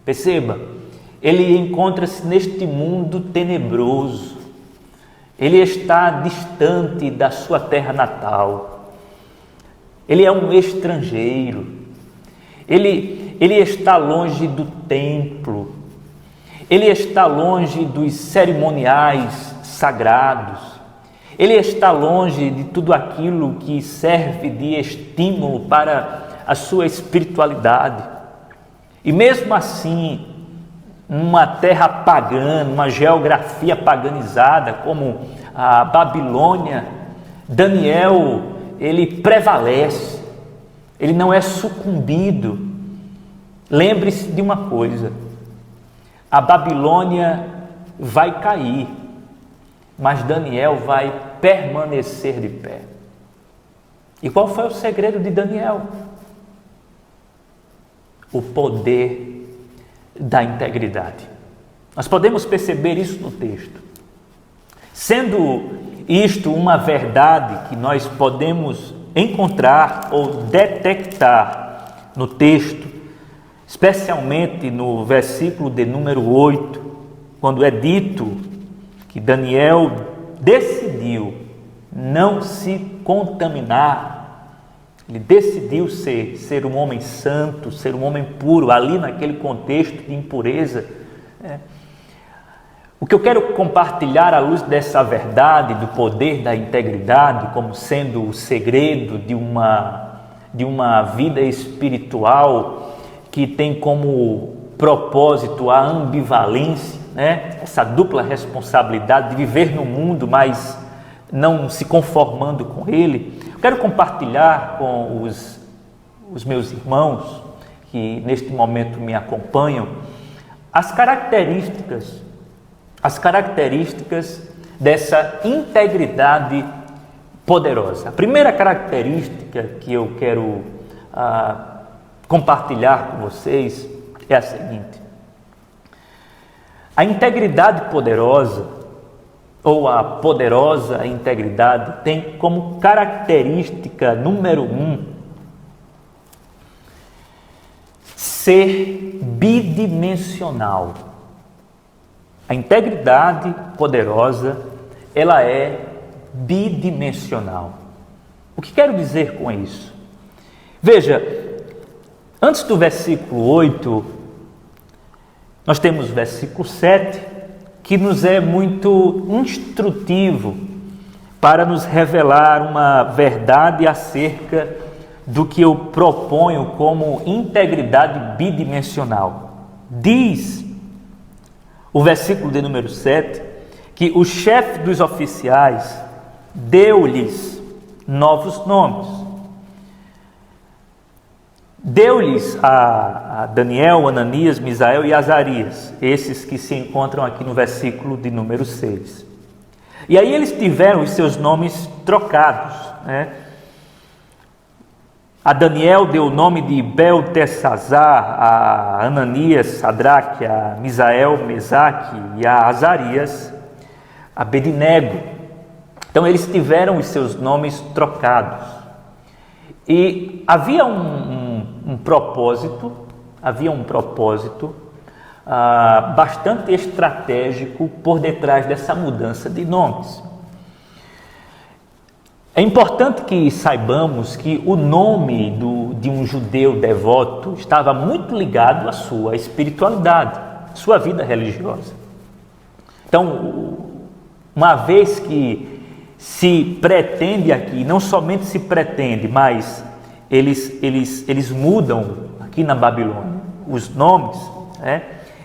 [SPEAKER 8] Perceba, ele encontra-se neste mundo tenebroso. Ele está distante da sua terra natal. Ele é um estrangeiro. Ele está longe do templo. Ele está longe dos cerimoniais sagrados. Ele está longe de tudo aquilo que serve de estímulo para a sua espiritualidade. E mesmo assim, numa terra pagã, numa geografia paganizada como a Babilônia, Daniel, ele prevalece, ele não é sucumbido. Lembre-se de uma coisa: a Babilônia vai cair, mas Daniel vai permanecer de pé. E qual foi o segredo de Daniel? O poder da integridade. Nós podemos perceber isso no texto. Sendo isto uma verdade que nós podemos encontrar ou detectar no texto, especialmente no versículo de número 8, quando é dito que Daniel decidiu não se contaminar, ele decidiu ser um homem santo, ser um homem puro, ali naquele contexto de impureza. O que eu quero compartilhar à luz dessa verdade, do poder da integridade, como sendo o segredo de uma vida espiritual que tem como propósito a ambivalência, essa dupla responsabilidade de viver no mundo, mas não se conformando com ele. Eu quero compartilhar com os meus irmãos que neste momento me acompanham as características dessa integridade poderosa. A primeira característica que eu quero compartilhar com vocês é a seguinte: a integridade poderosa, ou a poderosa integridade, tem como característica número 1 ser bidimensional. A integridade poderosa, ela é bidimensional. O que quero dizer com isso? Veja, antes do versículo 8, nós temos o versículo 7, que nos é muito instrutivo para nos revelar uma verdade acerca do que eu proponho como integridade bidimensional. Diz o versículo de número 7, que o chefe dos oficiais deu-lhes novos nomes. Deu-lhes a Daniel, Ananias, Misael e Azarias, esses que se encontram aqui no versículo de número 6. E aí eles tiveram os seus nomes trocados, A Daniel deu o nome de Beltesazar, a Ananias, Sadraque, a Misael, Mesaque e a Azarias, Abednego. Então eles tiveram os seus nomes trocados. E havia um propósito bastante estratégico por detrás dessa mudança de nomes. É importante que saibamos que o nome de um judeu devoto estava muito ligado à sua espiritualidade, sua vida religiosa. Então, uma vez que se pretende aqui, não somente se pretende, mas eles mudam aqui na Babilônia os nomes,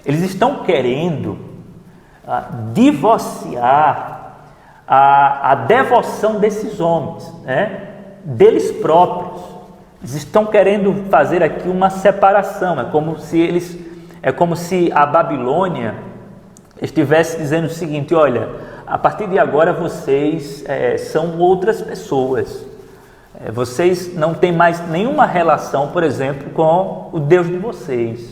[SPEAKER 8] eles estão querendo divorciar a devoção desses homens, deles próprios. Eles estão querendo fazer aqui uma separação. É como se a Babilônia estivesse dizendo o seguinte: olha, a partir de agora vocês são outras pessoas. Vocês não têm mais nenhuma relação, por exemplo, com o Deus de vocês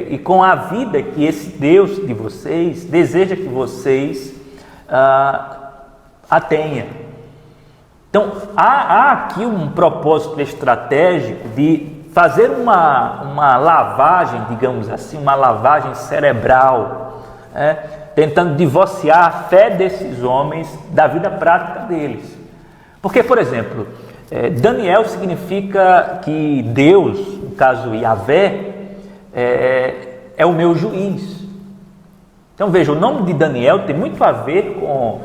[SPEAKER 8] e com a vida que esse Deus de vocês deseja que vocês a tenha. Então, há aqui um propósito estratégico de fazer uma lavagem, digamos assim, uma lavagem cerebral, tentando divorciar a fé desses homens da vida prática deles. Porque, por exemplo, Daniel significa que Deus, no caso Yahvé, é o meu juiz. Então veja, o nome de Daniel tem muito a ver com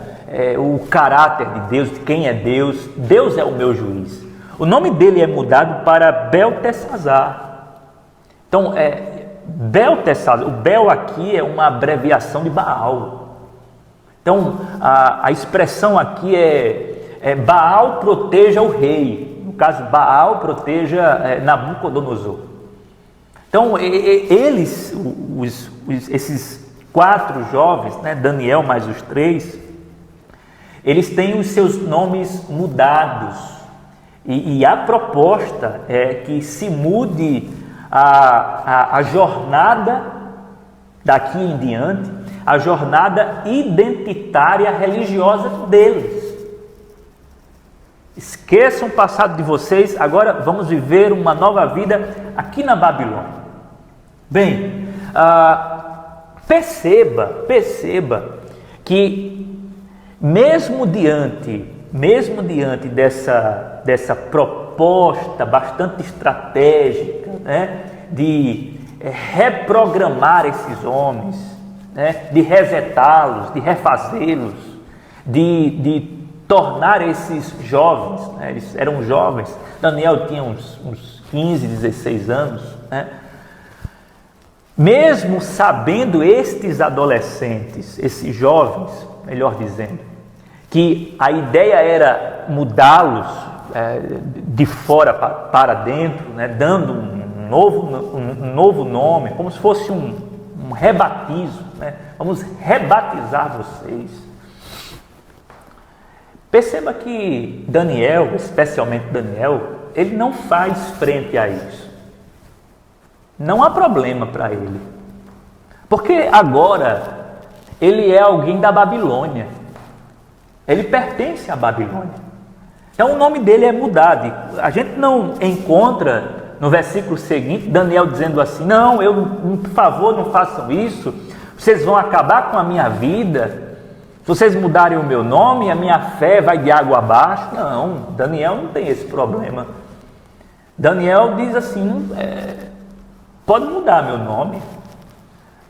[SPEAKER 8] o caráter de Deus, de quem é Deus. Deus é o meu juiz. O nome dele é mudado para Beltesazar. Então, Beltesazar, o Bel aqui é uma abreviação de Baal. Então, a expressão aqui é Baal proteja o rei. No caso, Baal proteja Nabucodonosor. Então, esses 4 jovens, Daniel mais os 3, eles têm os seus nomes mudados. E a proposta é que se mude a jornada daqui em diante, a jornada identitária religiosa deles. Esqueçam o passado de vocês, agora vamos viver uma nova vida aqui na Babilônia. Bem, perceba que mesmo diante dessa proposta bastante estratégica, né, de reprogramar esses homens, né, de resetá-los, de refazê-los, de tornar esses jovens, né, eles eram jovens, Daniel tinha uns 15, 16 anos, né, mesmo sabendo estes adolescentes, esses jovens, melhor dizendo, que a ideia era mudá-los de fora para dentro, né, dando um novo nome, como se fosse um rebatizo, né? Vamos rebatizar vocês. Perceba que Daniel, especialmente Daniel, ele não faz frente a isso. Não há problema para ele. Porque agora ele é alguém da Babilônia. Ele pertence à Babilônia. Então o nome dele é mudado. A gente não encontra no versículo seguinte Daniel dizendo assim: não, por favor, não façam isso. Vocês vão acabar com a minha vida. Se vocês mudarem o meu nome, a minha fé vai de água abaixo. Não, Daniel não tem esse problema. Daniel diz assim: pode mudar meu nome.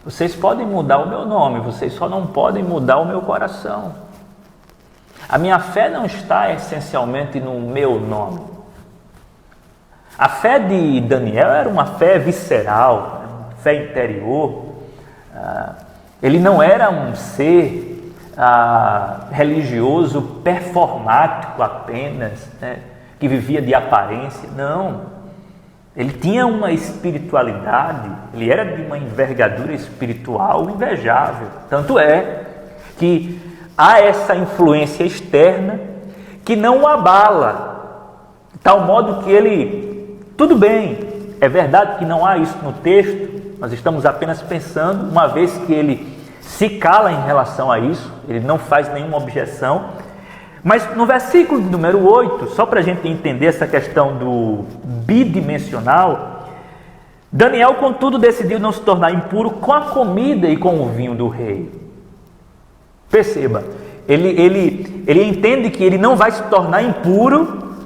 [SPEAKER 8] Vocês podem mudar o meu nome, vocês só não podem mudar o meu coração. A minha fé não está essencialmente no meu nome. A fé de Daniel era uma fé visceral, uma fé interior. Ele não era um ser religioso performático apenas, né, que vivia de aparência. Não. Ele tinha uma espiritualidade, ele era de uma envergadura espiritual invejável. Tanto é que há essa influência externa que não o abala, de tal modo que ele, tudo bem, é verdade que não há isso no texto, nós estamos apenas pensando, uma vez que ele se cala em relação a isso, ele não faz nenhuma objeção. Mas no versículo de número 8, só para a gente entender essa questão do bidimensional, Daniel, contudo, decidiu não se tornar impuro com a comida e com o vinho do rei. Perceba, ele entende que ele não vai se tornar impuro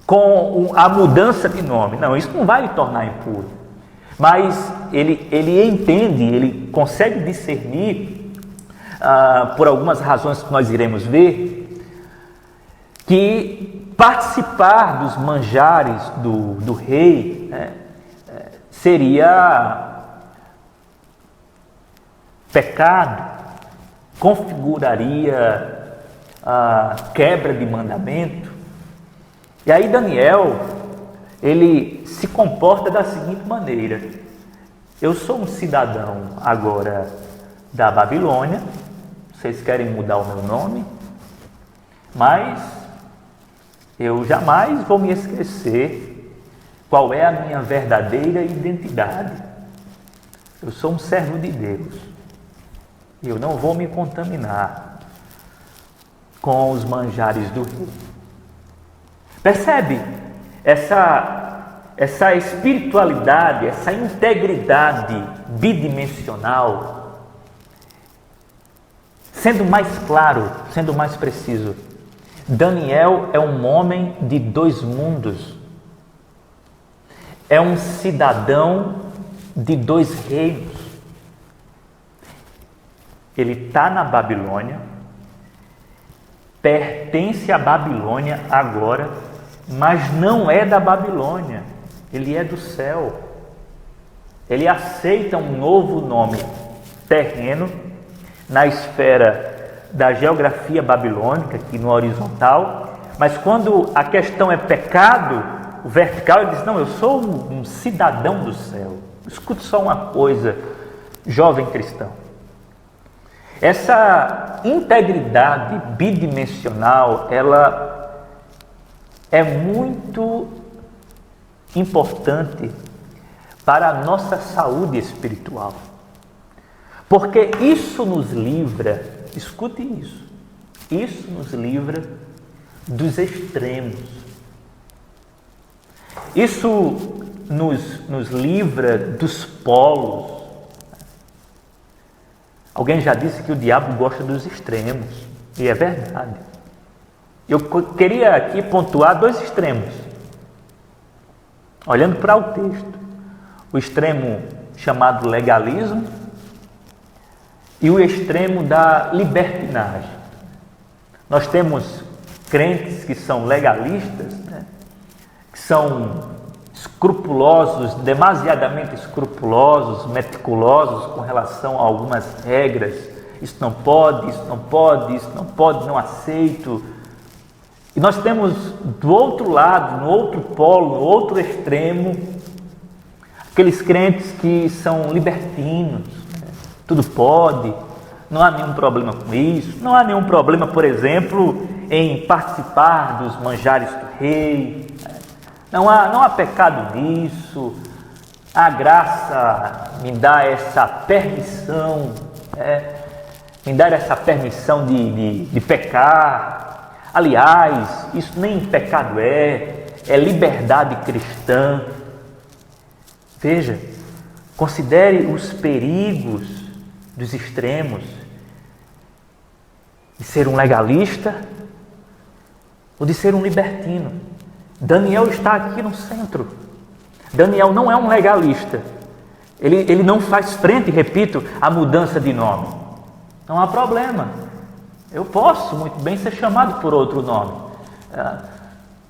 [SPEAKER 8] com a mudança de nome. Não, isso não vai lhe tornar impuro. Mas ele entende, ele consegue discernir, por algumas razões que nós iremos ver, que participar dos manjares do rei, né, seria pecado, configuraria a quebra de mandamento. E aí Daniel, ele se comporta da seguinte maneira: eu sou um cidadão agora da Babilônia, vocês querem mudar o meu nome, mas eu jamais vou me esquecer qual é a minha verdadeira identidade. Eu sou um servo de Deus. Eu não vou me contaminar com os manjares do rei. Percebe essa espiritualidade, essa integridade bidimensional? Sendo mais claro, sendo mais preciso, Daniel é um homem de dois mundos. É um cidadão de dois reinos. Ele está na Babilônia, pertence à Babilônia agora, mas não é da Babilônia, ele é do céu. Ele aceita um novo nome terreno na esfera da geografia babilônica, aqui no horizontal, mas quando a questão é pecado, o vertical, ele diz: não, eu sou um cidadão do céu. Escute só uma coisa, jovem cristão. Essa integridade bidimensional, ela é muito importante para a nossa saúde espiritual, porque isso nos livra, escute isso nos livra dos extremos, isso nos livra dos polos. Alguém já disse que o diabo gosta dos extremos. E é verdade. Eu queria aqui pontuar 2 extremos. Olhando para o texto, o extremo chamado legalismo e o extremo da libertinagem. Nós temos crentes que são legalistas, né? Que são escrupulosos, demasiadamente escrupulosos, meticulosos com relação a algumas regras. Isso não pode, isso não pode, isso não pode, não aceito. E nós temos do outro lado, no outro polo, no outro extremo, aqueles crentes que são libertinos, né? Tudo pode, não há nenhum problema com isso, não há nenhum problema, por exemplo, em participar dos manjares do rei, não há pecado nisso, a graça me dá essa permissão, me dá essa permissão de pecar. Aliás, isso nem pecado é liberdade cristã. Veja, considere os perigos dos extremos de ser um legalista ou de ser um libertino. Daniel está aqui no centro. Daniel não é um legalista. Ele não faz frente, repito, à mudança de nome. Não há problema. Eu posso muito bem ser chamado por outro nome.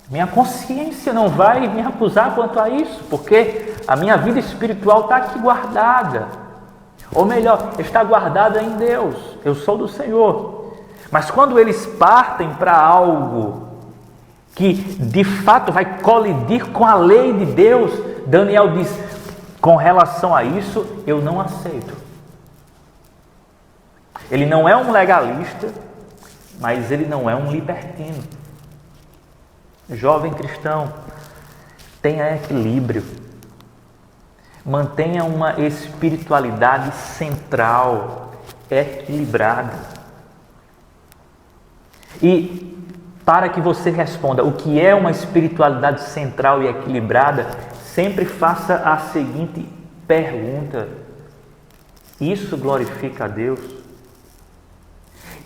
[SPEAKER 8] Minha consciência não vai me acusar quanto a isso, porque a minha vida espiritual está aqui guardada. Ou melhor, está guardada em Deus. Eu sou do Senhor. Mas quando eles partem para algo que de fato vai colidir com a lei de Deus, Daniel diz: com relação a isso, eu não aceito. Ele não é um legalista, mas ele não é um libertino. Jovem cristão, tenha equilíbrio. Mantenha uma espiritualidade central, equilibrada. E para que você responda o que é uma espiritualidade central e equilibrada, sempre faça a seguinte pergunta: isso glorifica a Deus?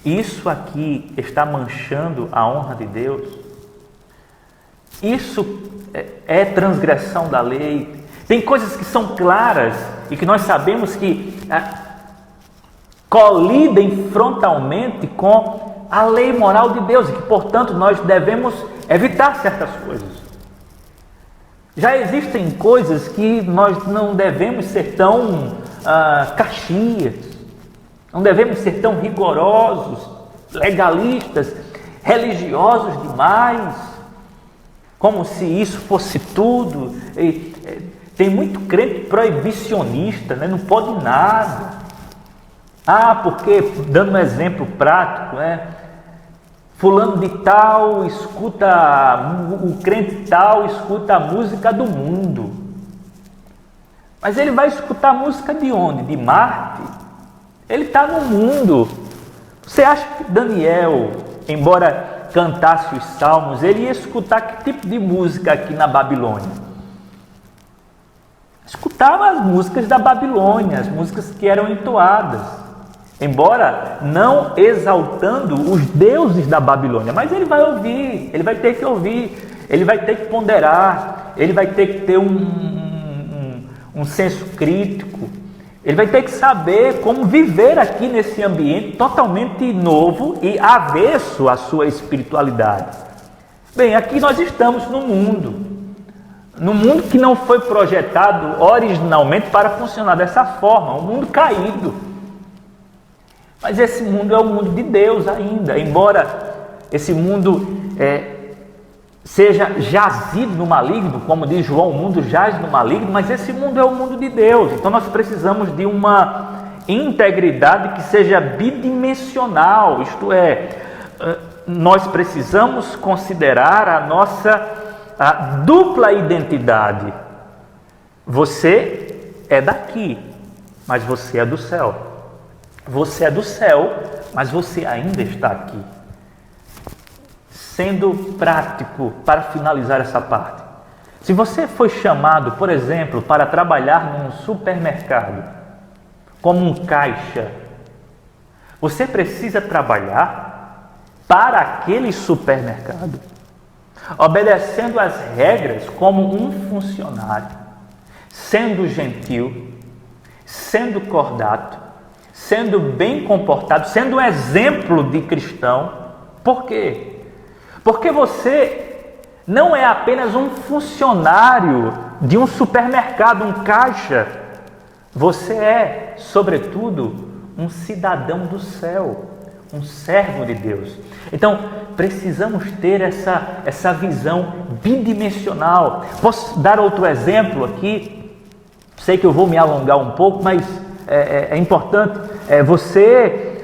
[SPEAKER 8] Isso aqui está manchando a honra de Deus? Isso é transgressão da lei? Tem coisas que são claras e que nós sabemos que colidem frontalmente com a lei moral de Deus e que, portanto, nós devemos evitar certas coisas. Já existem coisas que nós não devemos ser tão caxias, não devemos ser tão rigorosos, legalistas, religiosos demais, como se isso fosse tudo. Tem muito crente proibicionista, né? Não pode nada. Porque, dando um exemplo prático, fulano de tal o crente tal escuta a música do mundo. Mas ele vai escutar a música de onde? De Marte? Ele está no mundo. Você acha que Daniel, embora cantasse os salmos, ele ia escutar que tipo de música aqui na Babilônia? Escutava as músicas da Babilônia, as músicas que eram entoadas, embora não exaltando os deuses da Babilônia, mas ele vai ouvir, ele vai ter que ouvir, ele vai ter que ponderar, ele vai ter que ter um senso crítico, ele vai ter que saber como viver aqui nesse ambiente totalmente novo e avesso à sua espiritualidade. Bem, aqui nós estamos no mundo que não foi projetado originalmente para funcionar dessa forma, um mundo caído. Mas esse mundo é o mundo de Deus ainda, embora esse mundo seja jazido no maligno, como diz João, o mundo jaz no maligno, mas esse mundo é o mundo de Deus. Então nós precisamos de uma integridade que seja bidimensional, isto é, nós precisamos considerar a nossa dupla identidade. Você é daqui, mas você é do céu. Você é do céu, mas você ainda está aqui. Sendo prático, para finalizar essa parte, se você foi chamado, por exemplo, para trabalhar num supermercado, como um caixa, você precisa trabalhar para aquele supermercado, obedecendo às regras como um funcionário, sendo gentil, sendo cordato, sendo bem comportado, sendo um exemplo de cristão. Por quê? Porque você não é apenas um funcionário de um supermercado, um caixa. Você é, sobretudo, um cidadão do céu, um servo de Deus. Então, precisamos ter essa visão bidimensional. Posso dar outro exemplo aqui? Sei que eu vou me alongar um pouco, mas é importante. Você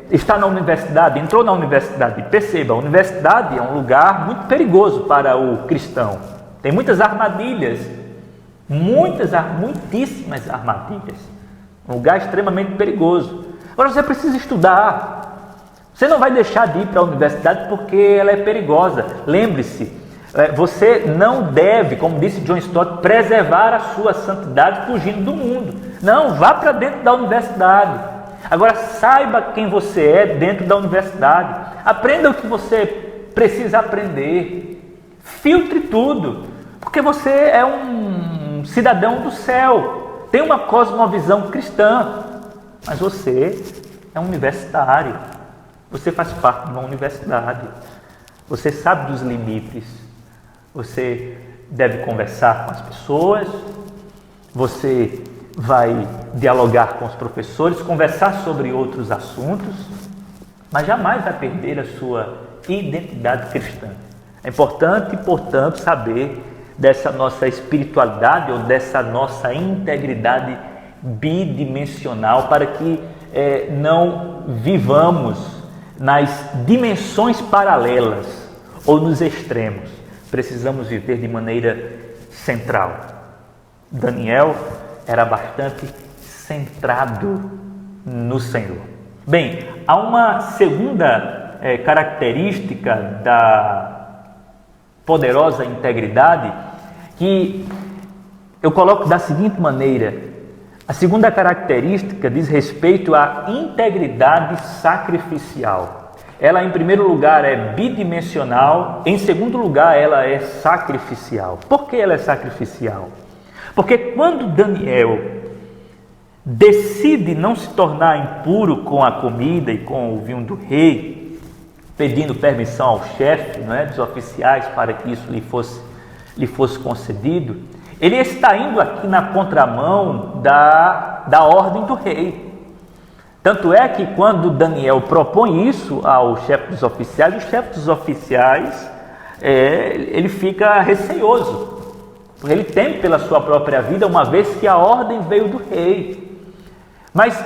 [SPEAKER 8] está na universidade, entrou na universidade. Perceba, a universidade é um lugar muito perigoso para o cristão. Tem muitas armadilhas, muitíssimas armadilhas. Um lugar extremamente perigoso. Agora você precisa estudar. Você não vai deixar de ir para a universidade porque ela é perigosa. Lembre-se, você não deve, como disse John Stott, preservar a sua santidade fugindo do mundo. Não, vá para dentro da universidade. Agora saiba quem você é dentro da universidade. Aprenda o que você precisa aprender. Filtre tudo, porque você é um cidadão do céu. Tem uma cosmovisão cristã, mas você é um universitário. Você faz parte de uma universidade. Você sabe dos limites. Você deve conversar com as pessoas. Você vai dialogar com os professores, conversar sobre outros assuntos, mas jamais vai perder a sua identidade cristã. É importante, portanto, saber dessa nossa espiritualidade ou dessa nossa integridade bidimensional para que não vivamos nas dimensões paralelas ou nos extremos. Precisamos viver de maneira central. Daniel era bastante centrado no Senhor. Bem, há uma segunda característica da poderosa integridade que eu coloco da seguinte maneira. A segunda característica diz respeito à integridade sacrificial. Ela, em primeiro lugar, é bidimensional. Em segundo lugar, ela é sacrificial. Por que ela é sacrificial? Porque quando Daniel decide não se tornar impuro com a comida e com o vinho do rei, pedindo permissão ao chefe, dos oficiais, para que isso lhe fosse concedido, ele está indo aqui na contramão da ordem do rei. Tanto é que quando Daniel propõe isso ao chefe dos oficiais, o chefe dos oficiais ele fica receoso, porque ele teme pela sua própria vida, uma vez que a ordem veio do rei. Mas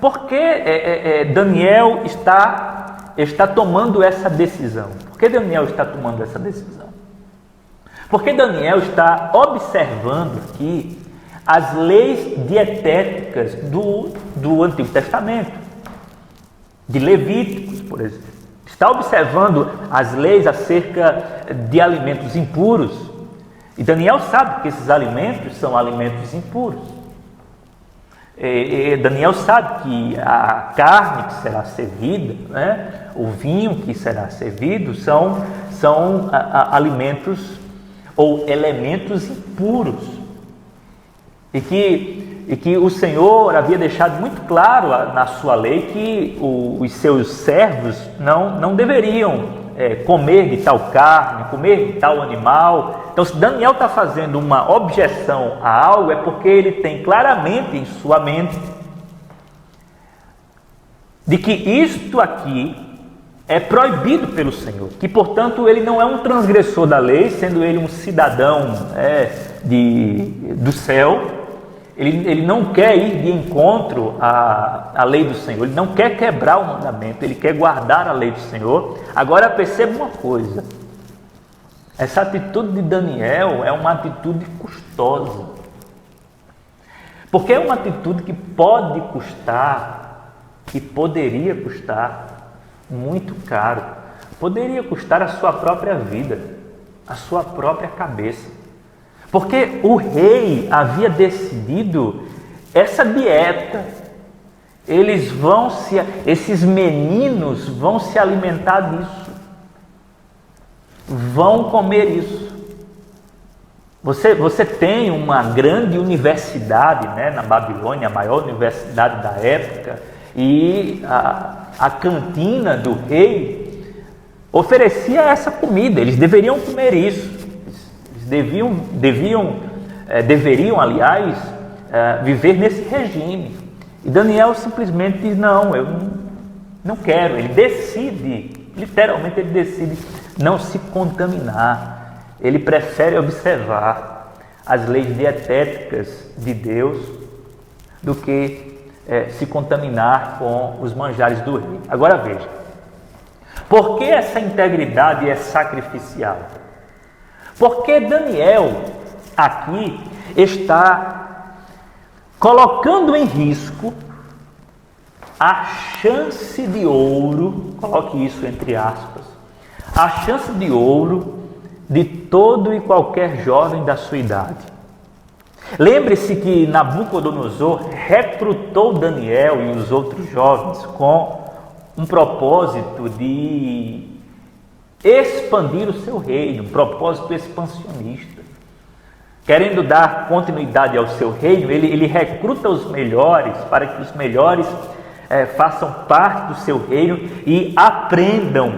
[SPEAKER 8] por que Daniel está tomando essa decisão? Por que Daniel está tomando essa decisão? Porque Daniel está observando aqui as leis dietéticas do Antigo Testamento, de Levíticos, por exemplo. Está observando as leis acerca de alimentos impuros. E Daniel sabe que esses alimentos são alimentos impuros. Daniel sabe que a carne que será servida, o vinho que será servido são alimentos ou elementos impuros. E que o Senhor havia deixado muito claro na sua lei que os seus servos não deveriam comer de tal carne, comer de tal animal. Então, se Daniel está fazendo uma objeção a algo, é porque ele tem claramente em sua mente de que isto aqui é proibido pelo Senhor, que, portanto, ele não é um transgressor da lei, sendo ele um cidadão do céu. Ele não quer ir de encontro à lei do Senhor, ele não quer quebrar o mandamento, ele quer guardar a lei do Senhor. Agora perceba uma coisa, essa atitude de Daniel é uma atitude custosa, porque é uma atitude que pode custar, que poderia custar muito caro, poderia custar a sua própria vida, a sua própria cabeça. Porque o rei havia decidido essa dieta, esses meninos vão se alimentar disso, vão comer isso. Você tem uma grande universidade, né, na Babilônia, a maior universidade da época, e a cantina do rei oferecia essa comida. Eles deveriam comer isso. Eles deveriam, aliás, viver nesse regime. E Daniel simplesmente diz: não, eu não quero. Ele decide, literalmente ele decide não se contaminar. Ele prefere observar as leis dietéticas de Deus do que se contaminar com os manjares do rei. Agora veja, por que essa integridade é sacrificial? Porque Daniel aqui está colocando em risco a chance de ouro, coloque isso entre aspas, a chance de ouro de todo e qualquer jovem da sua idade. Lembre-se que Nabucodonosor recrutou Daniel e os outros jovens com um propósito de expandir o seu reino, um propósito expansionista. Querendo dar continuidade ao seu reino, ele recruta os melhores para que os melhores façam parte do seu reino e aprendam.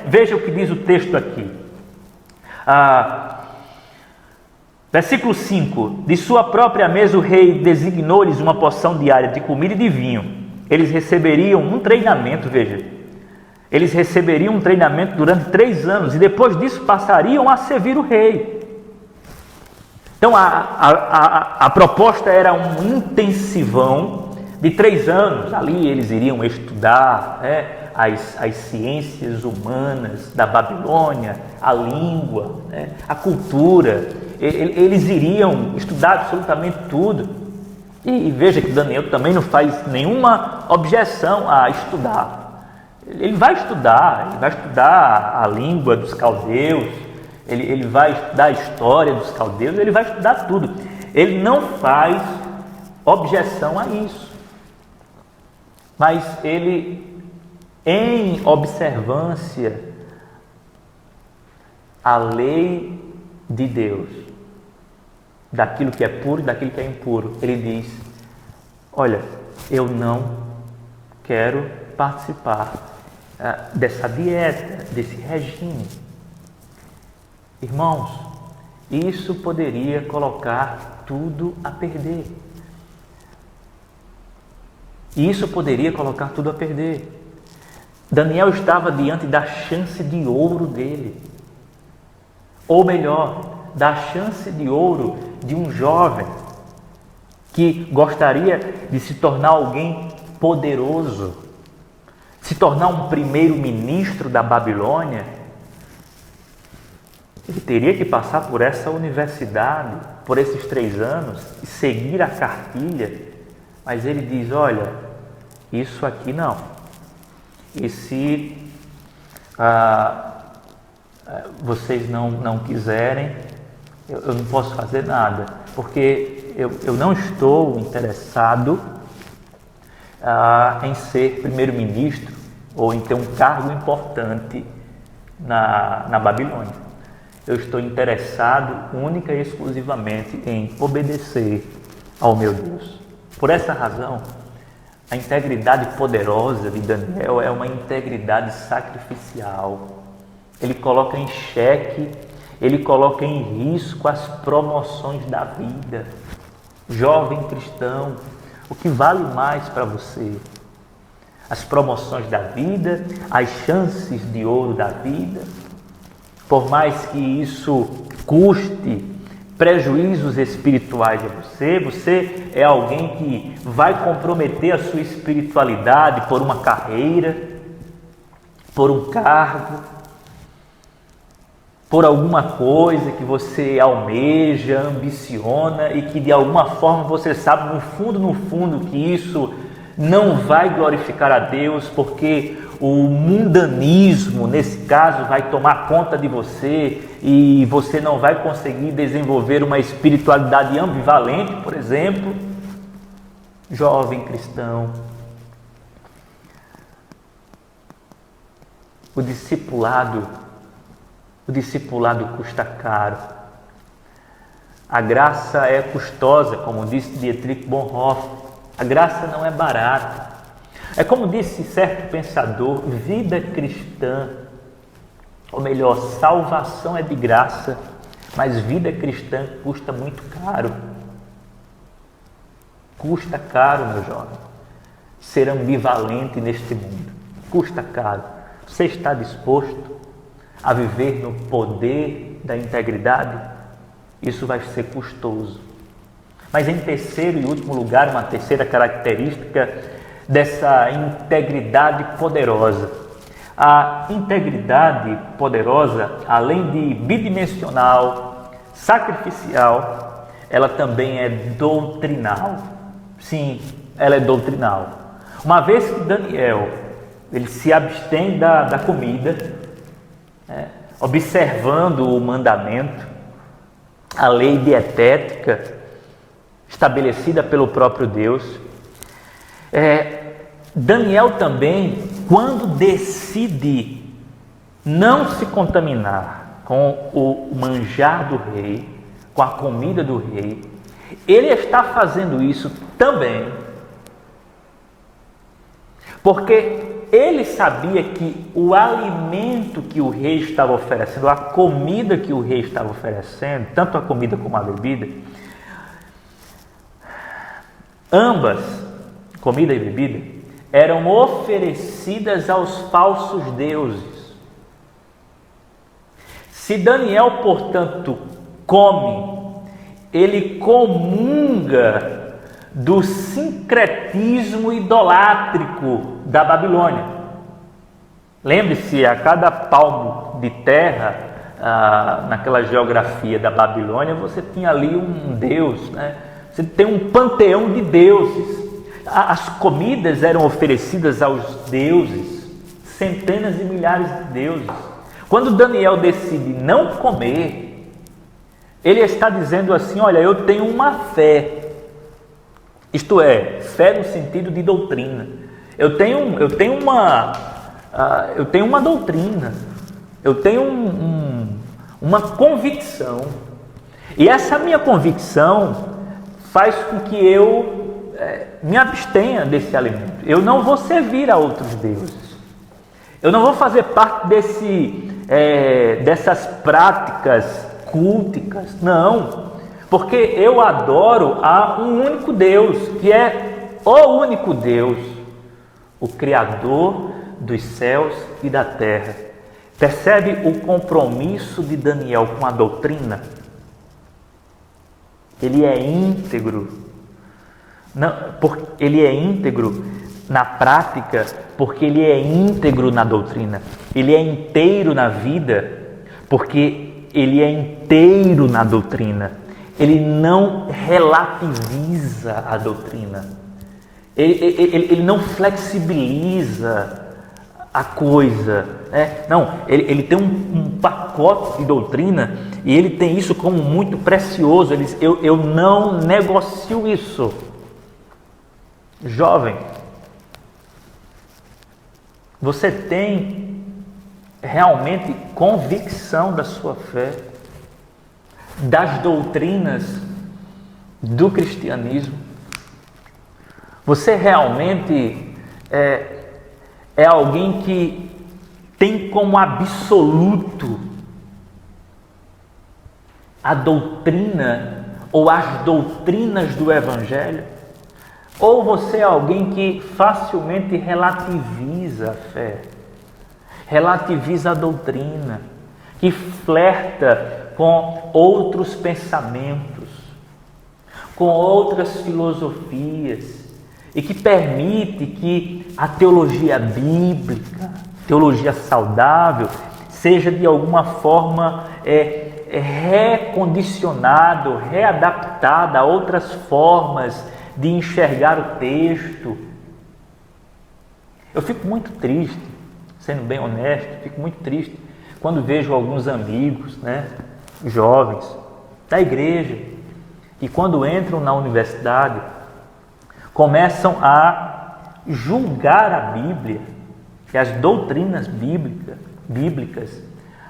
[SPEAKER 8] Veja o que diz o texto aqui. Versículo 5: de sua própria mesa o rei designou-lhes uma porção diária de comida e de vinho. Eles receberiam um treinamento, veja, eles receberiam um treinamento durante 3 anos e depois disso passariam a servir o rei. Então a proposta era um intensivão de 3 anos. Ali eles iriam estudar as ciências humanas da Babilônia, a língua, a cultura. Eles iriam estudar absolutamente tudo. E veja que Daniel também não faz nenhuma objeção a estudar. Ele vai estudar a língua dos caldeus, ele vai estudar a história dos caldeus, ele vai estudar tudo. Ele não faz objeção a isso. Mas ele, em observância à lei de Deus, daquilo que é puro e daquilo que é impuro, ele diz: olha, eu não quero participar dessa dieta, desse regime. Irmãos, isso poderia colocar tudo a perder. Isso poderia colocar tudo a perder. Daniel estava diante da chance de ouro dele. Ou melhor, da chance de ouro de um jovem que gostaria de se tornar alguém poderoso, se tornar um primeiro-ministro da Babilônia. Ele teria que passar por essa universidade, por esses 3 anos, e seguir a cartilha. Mas ele diz: olha, isso aqui não. E se vocês não quiserem, eu não posso fazer nada, porque eu não estou interessado em ser primeiro-ministro ou em ter um cargo importante na Babilônia. Eu estou interessado única e exclusivamente em obedecer ao meu Deus. Por essa razão, a integridade poderosa de Daniel é uma integridade sacrificial. Ele coloca em xeque, ele coloca em risco as promoções da vida. Jovem cristão, o que vale mais para você? As promoções da vida, as chances de ouro da vida? Por mais que isso custe prejuízos espirituais a você, você é alguém que vai comprometer a sua espiritualidade por uma carreira, por um cargo, por alguma coisa que você almeja, ambiciona e que de alguma forma você sabe no fundo que isso não vai glorificar a Deus, porque o mundanismo, nesse caso, vai tomar conta de você e você não vai conseguir desenvolver uma espiritualidade ambivalente, por exemplo. Jovem cristão, o discipulado custa caro. A graça é custosa, como disse Dietrich Bonhoeffer. A graça não é barata. É como disse certo pensador, vida cristã, ou melhor, salvação é de graça, mas vida cristã custa muito caro. Custa caro, meu jovem, ser ambivalente neste mundo. Custa caro. Você está disposto a viver no poder da integridade? Isso vai ser custoso. Mas em terceiro e último lugar, uma terceira característica dessa integridade poderosa. A integridade poderosa, além de bidimensional, sacrificial, ela também é doutrinal. Sim, ela é doutrinal. Uma vez que Daniel ele se abstém da comida, observando o mandamento, a lei dietética estabelecida pelo próprio Deus, Daniel também, quando decide não se contaminar com o manjar do rei, com a comida do rei, ele está fazendo isso também porque ele sabia que o alimento que o rei estava oferecendo, a comida que o rei estava oferecendo, tanto a comida como a bebida, ambas, comida e bebida, eram oferecidas aos falsos deuses. Se Daniel, portanto, come, ele comunga do sincretismo idolátrico da Babilônia. Lembre-se, a cada palmo de terra, naquela geografia da Babilônia, você tinha ali um deus, né? Você tem um panteão de deuses. As comidas eram oferecidas aos deuses, centenas e milhares de deuses. Quando Daniel decide não comer, ele está dizendo assim: olha, eu tenho uma fé. Isto é, fé no sentido de doutrina. Eu tenho uma doutrina. Eu tenho uma convicção. E essa minha convicção faz com que eu me abstenha desse alimento. Eu não vou servir a outros deuses. Eu não vou fazer parte dessas práticas culticas. Não. Porque eu adoro a um único Deus, que é o único Deus, o Criador dos céus e da terra. Percebe o compromisso de Daniel com a doutrina? Ele é íntegro. Ele é íntegro na prática, porque ele é íntegro na doutrina. Ele é inteiro na vida, porque ele é inteiro na doutrina. Ele não relativiza a doutrina. Ele não flexibiliza a coisa. Não, ele tem um pacote de doutrina e ele tem isso como muito precioso. Ele diz, eu não negocio isso. Jovem, você tem realmente convicção da sua fé, das doutrinas do cristianismo? Você realmente é alguém que tem como absoluto a doutrina ou as doutrinas do Evangelho? Ou você é alguém que facilmente relativiza a fé, relativiza a doutrina, que flerta com outros pensamentos, com outras filosofias, e que permite que a teologia bíblica, teologia saudável, seja de alguma forma recondicionada, readaptada a outras formas de enxergar o texto. Eu fico muito triste, sendo bem honesto, fico muito triste quando vejo alguns amigos, jovens da igreja, que quando entram na universidade começam a julgar a Bíblia e as doutrinas bíblicas bíblicas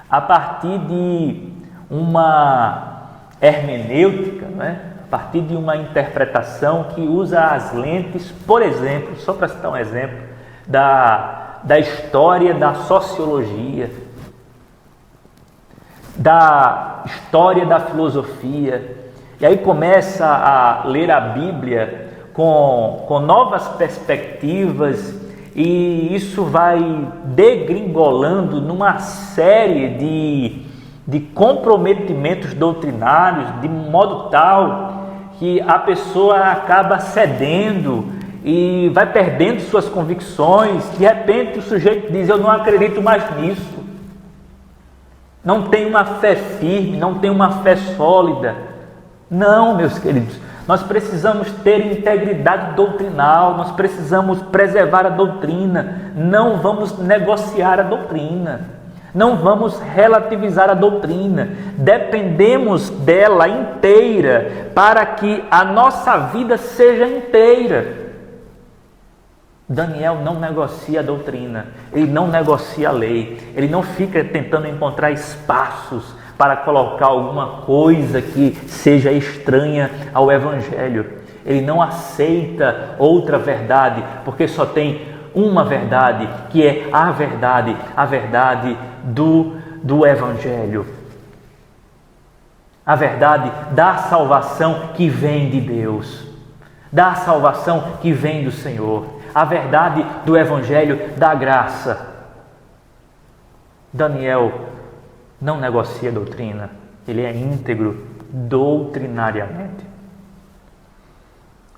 [SPEAKER 8] a partir de uma hermenêutica, né? A partir de uma interpretação que usa as lentes, por exemplo, só para citar um exemplo, da história da sociologia, da história da filosofia, e aí começa a ler a Bíblia com novas perspectivas, e isso vai degringolando numa série de comprometimentos doutrinários, de modo tal que a pessoa acaba cedendo e vai perdendo suas convicções. De repente o sujeito diz: eu não acredito mais nisso, não tenho uma fé firme, não tenho uma fé sólida. Não, meus queridos, nós precisamos ter integridade doutrinal, nós precisamos preservar a doutrina, não vamos negociar a doutrina, não vamos relativizar a doutrina, dependemos dela inteira para que a nossa vida seja inteira. Daniel não negocia a doutrina, ele não negocia a lei, ele não fica tentando encontrar espaços para colocar alguma coisa que seja estranha ao Evangelho. Ele não aceita outra verdade, porque só tem uma verdade, que é a verdade do Evangelho. A verdade da salvação que vem de Deus, da salvação que vem do Senhor, a verdade do Evangelho da graça. Daniel não negocia doutrina, ele é íntegro doutrinariamente.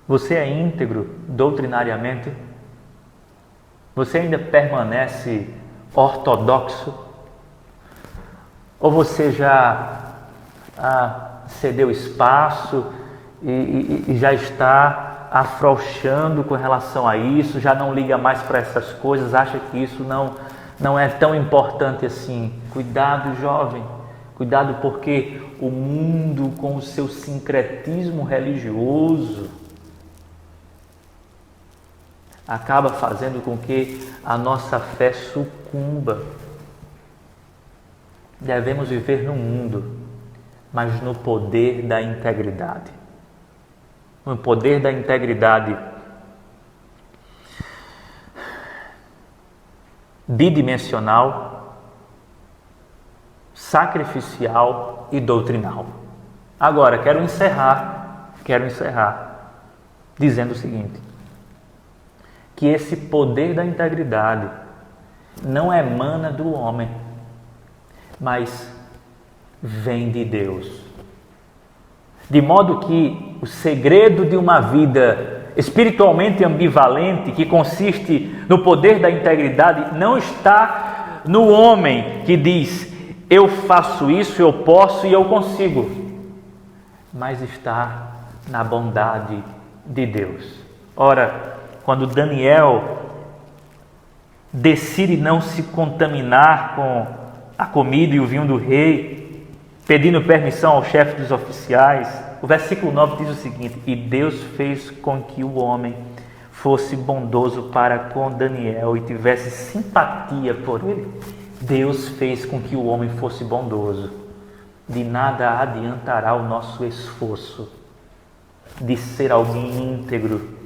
[SPEAKER 8] Você é íntegro doutrinariamente? Você ainda permanece ortodoxo? Ou você já cedeu espaço e já está afrouxando com relação a isso, já não liga mais para essas coisas, acha que isso não é tão importante assim? Cuidado, jovem, cuidado, porque o mundo, com o seu sincretismo religioso, acaba fazendo com que a nossa fé sucumba. Devemos viver no mundo, mas no poder da integridade. No poder da integridade bidimensional, sacrificial e doutrinal. Agora, quero encerrar dizendo o seguinte: que esse poder da integridade não emana do homem, mas vem de Deus. De modo que o segredo de uma vida espiritualmente ambivalente, que consiste no poder da integridade, não está no homem que diz: eu faço isso, eu posso e eu consigo, mas está na bondade de Deus. Ora, quando Daniel decide não se contaminar com a comida e o vinho do rei, pedindo permissão ao chefe dos oficiais, o versículo 9 diz o seguinte: e Deus fez com que o homem fosse bondoso para com Daniel e tivesse simpatia por ele. Deus fez com que o homem fosse bondoso. De nada adiantará o nosso esforço de ser alguém íntegro.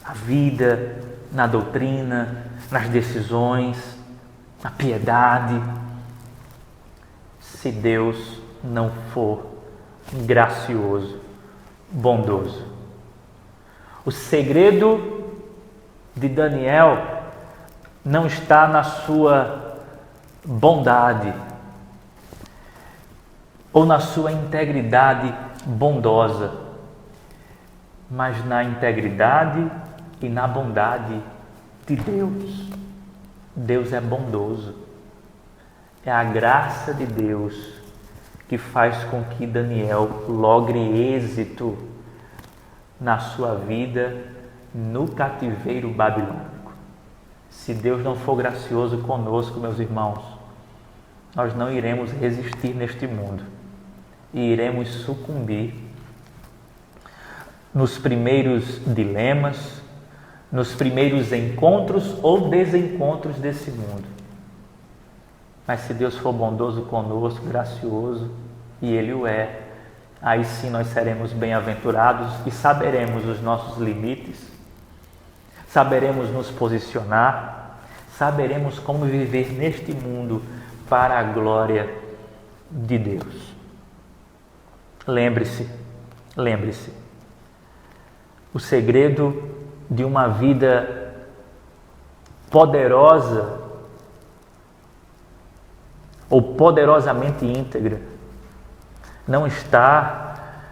[SPEAKER 8] A vida, na doutrina, nas decisões, na piedade, se Deus não for gracioso, bondoso. O segredo de Daniel não está na sua bondade ou na sua integridade bondosa, mas na integridade e na bondade de Deus. Deus é bondoso. É a graça de Deus que faz com que Daniel logre êxito na sua vida no cativeiro babilônico. Se Deus não for gracioso conosco, meus irmãos, nós não iremos resistir neste mundo e iremos sucumbir nos primeiros dilemas, nos primeiros encontros ou desencontros desse mundo. Mas se Deus for bondoso conosco, gracioso, e Ele o é, aí sim nós seremos bem-aventurados e saberemos os nossos limites, saberemos nos posicionar, saberemos como viver neste mundo para a glória de Deus. Lembre-se, o segredo de uma vida poderosa ou poderosamente íntegra não está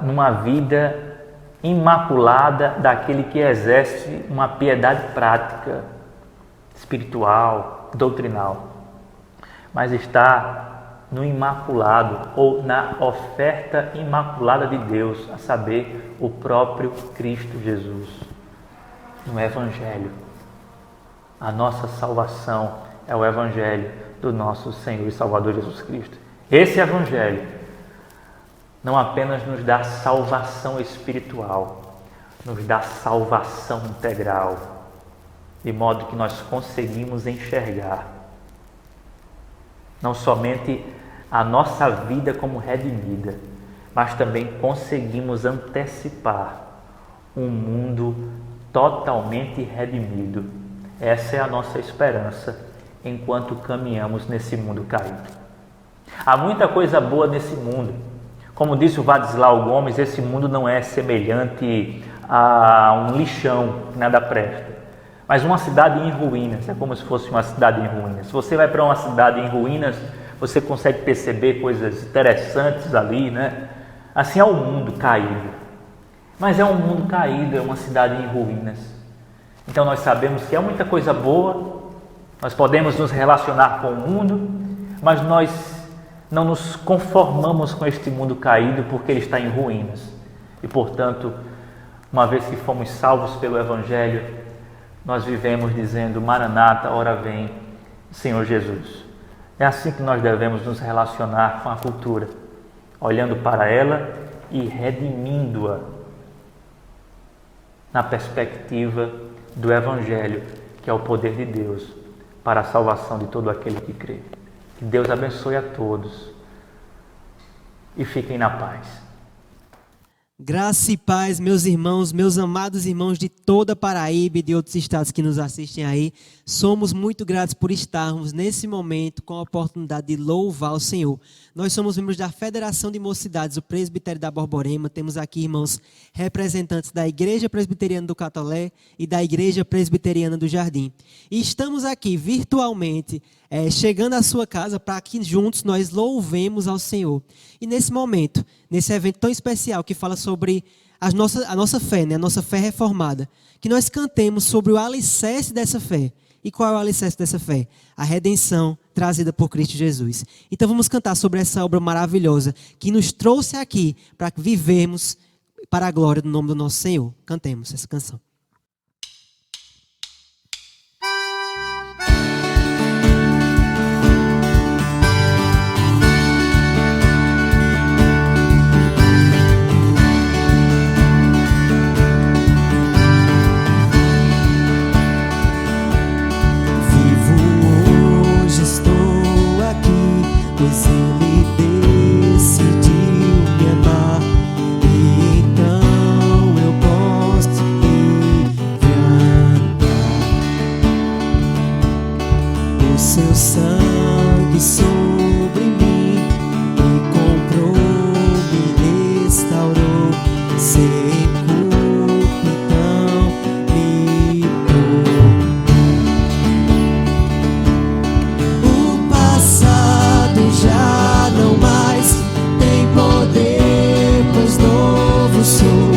[SPEAKER 8] numa vida imaculada daquele que exerce uma piedade prática, espiritual, doutrinal, mas está no imaculado ou na oferta imaculada de Deus, a saber, o próprio Cristo Jesus, no Evangelho. A nossa salvação é o Evangelho do nosso Senhor e Salvador Jesus Cristo. Esse Evangelho não apenas nos dá salvação espiritual, nos dá salvação integral, de modo que nós conseguimos enxergar não somente a nossa vida como redimida, mas também conseguimos antecipar um mundo totalmente redimido. Essa é a nossa esperança enquanto caminhamos nesse mundo caído. Há muita coisa boa nesse mundo. Como disse o Vadislau Gomes, esse mundo não é semelhante a um lixão que nada presta, mas uma cidade em ruínas. É como se fosse uma cidade em ruínas. Se você vai para uma cidade em ruínas, você consegue perceber coisas interessantes ali, né? Assim é o mundo caído. Mas é um mundo caído, é uma cidade em ruínas. Então nós sabemos que há muita coisa boa, nós podemos nos relacionar com o mundo, mas nós não nos conformamos com este mundo caído porque ele está em ruínas. E portanto, uma vez que fomos salvos pelo Evangelho, nós vivemos dizendo: Maranata, ora vem, Senhor Jesus. É assim que nós devemos nos relacionar com a cultura, olhando para ela e redimindo-a na perspectiva do Evangelho, que é o poder de Deus para a salvação de todo aquele que crê. Que Deus abençoe a todos e fiquem na paz.
[SPEAKER 9] Graça e paz, meus irmãos, meus amados irmãos de toda Paraíba e de outros estados que nos assistem aí. Somos muito gratos por estarmos nesse momento com a oportunidade de louvar o Senhor. Nós somos membros da Federação de Mocidades, o Presbitério da Borborema. Temos aqui irmãos representantes da Igreja Presbiteriana do Catolé e da Igreja Presbiteriana do Jardim. E estamos aqui virtualmente, chegando à sua casa para que juntos nós louvemos ao Senhor. E nesse momento, nesse evento tão especial que fala sobre a nossa fé, né? A nossa fé reformada, que nós cantemos sobre o alicerce dessa fé. E qual é o alicerce dessa fé? A redenção trazida por Cristo Jesus. Então vamos cantar sobre essa obra maravilhosa que nos trouxe aqui para vivermos para a glória do nome do nosso Senhor. Cantemos essa canção.
[SPEAKER 1] Pois Ele decidiu me amar, e então eu posso livre andar. O seu sangue sobre mim me comprou, me restaurou, sem culpa então me livrou. O passado já não mais tem poder, pois novo sou,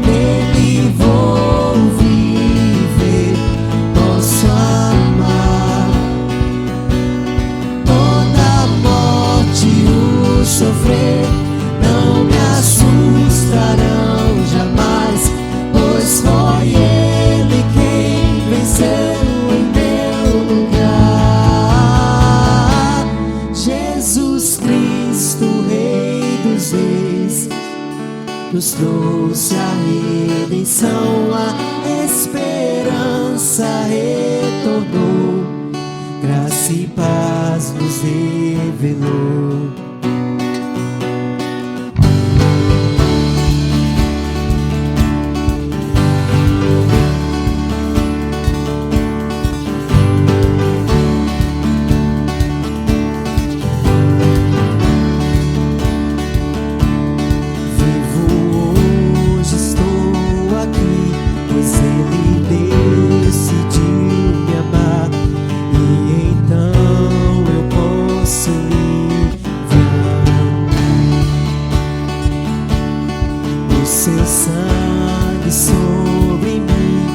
[SPEAKER 1] nele vou viver, posso amar. Toda morte e o sofrer não me assustarão jamais, pois foi Ele quem venceu em meu lugar. Jesus Cristo, Rei dos Reis, nos trouxe a redenção, a esperança retornou. Graças
[SPEAKER 9] graça e paz nos revelou. Seu sangue sobre mim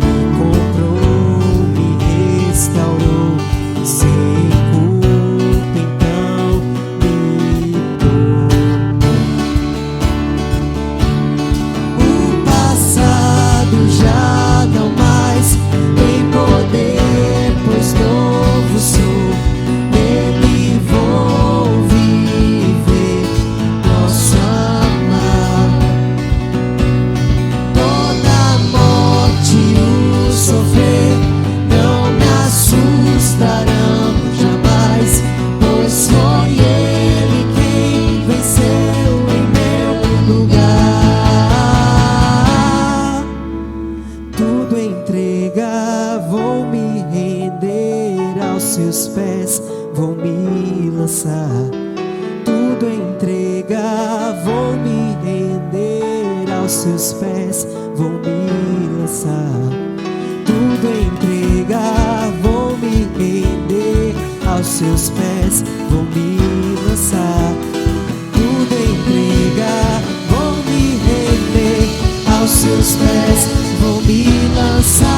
[SPEAKER 9] me comprou, me restaurou, sem culpa então me tornou. O passado já não mais tem poder, pois novo sou, nele vou viver, posso amar. Sofrer não me assustarão jamais, pois foi Ele quem venceu em meu lugar. Tudo entregar, vou me render aos seus pés, vou me lançar. Tudo entregar, vou me render aos seus pés, vou me lançar. Tudo entregar, vou me render aos seus pés, vou me lançar. Tudo entregar, vou me render aos seus pés, vou me lançar.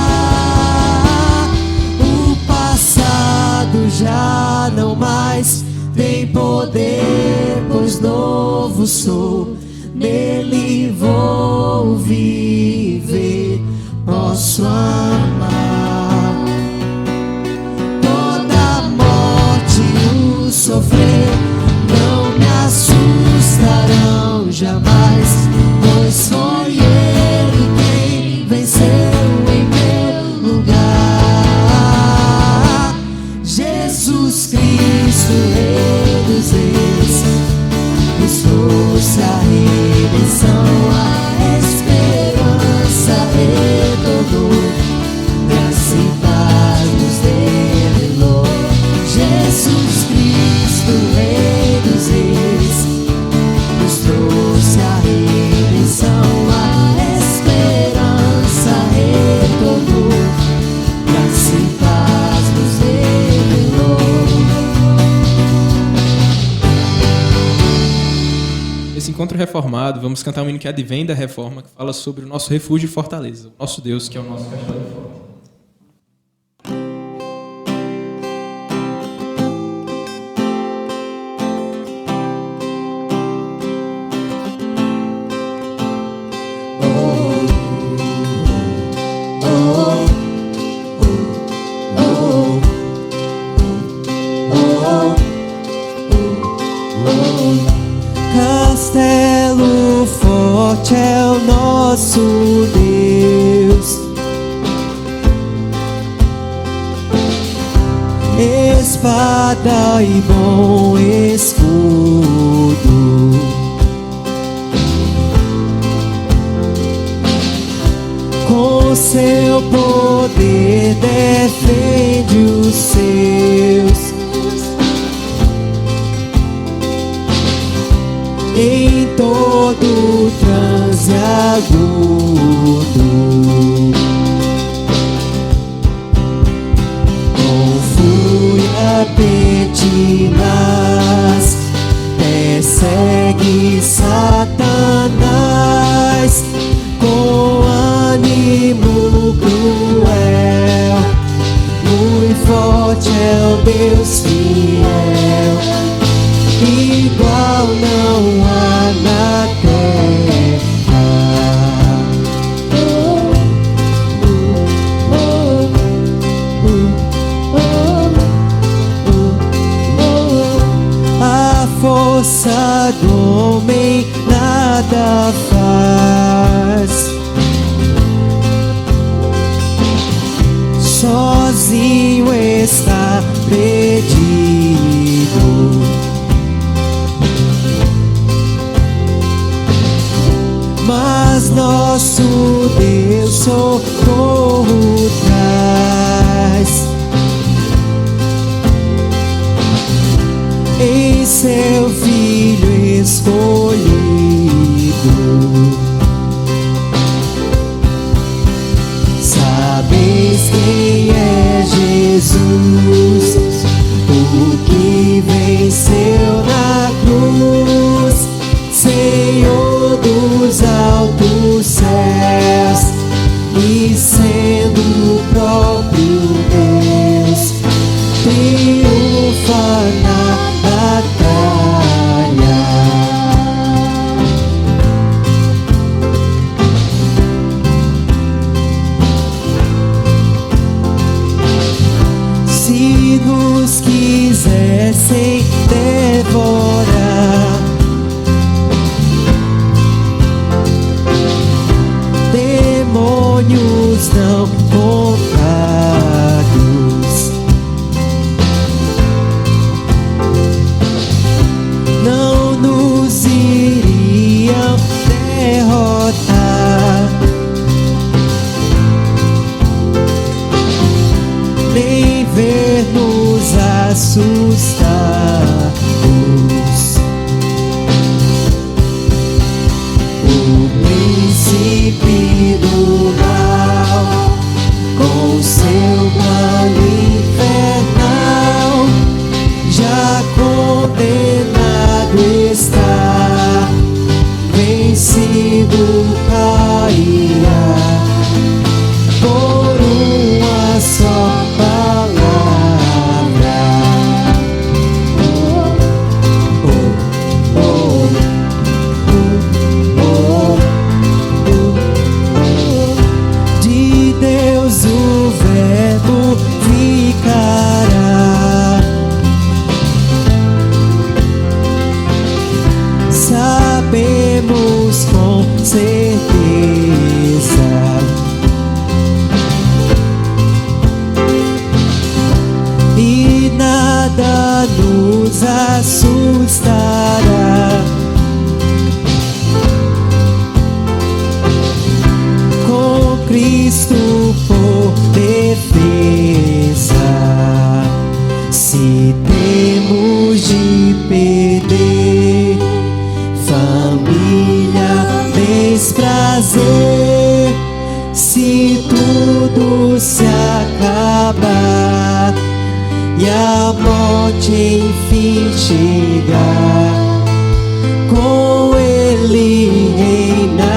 [SPEAKER 9] O passado já não mais tem poder, pois novo sou, nele vou viver, posso amar. Toda morte e o sofrer não me assustarão jamais, pois foi Ele quem venceu em meu lugar. Jesus Cristo, Rei dos Reis, nos trouxe a redenção, a esperança retornou, graça e paz nos revelou. Jesus Cristo, Rei dos Reis, nos trouxe a redenção, a esperança retornou, graça e paz nos revelou.
[SPEAKER 10] Esse encontro reformado, vamos cantar um hino que advém da reforma, que fala sobre o nosso refúgio e fortaleza, o nosso Deus, que é o nosso castelo forte.
[SPEAKER 9] Castelo forte é o nosso Deus, espada e bom escudo, com seu poder defende os seus. Em todo transe agudo, com fúria pertinaz, persegue Satanás, com ânimo cruel, muito forte é o Deus fiel. Igual não há na terra. A força do homem nada faz, sozinho está preso. nosso Deus socorro traz. Em seu Filho escolhido, sabeis quem é Jesus, o que venceu na cruz, Senhor dos altos céus, e sendo o próprio Deus, triunfa na batalha. Se nos quisessem devorar, demônios não contados, não nos iriam derrotar, nem ver-nos assustados. O príncipe do mal, com seu plano infernal, já condenado está, vencido cairá por uma só palavra. De Deus o verbo ficará, sabemos com certeza. E nada nos assustará. Com Cristo por defesa, se temos de perder família, bens, prazer, se tudo se acabar e a morte enfim chegar, com Ele reinaremos.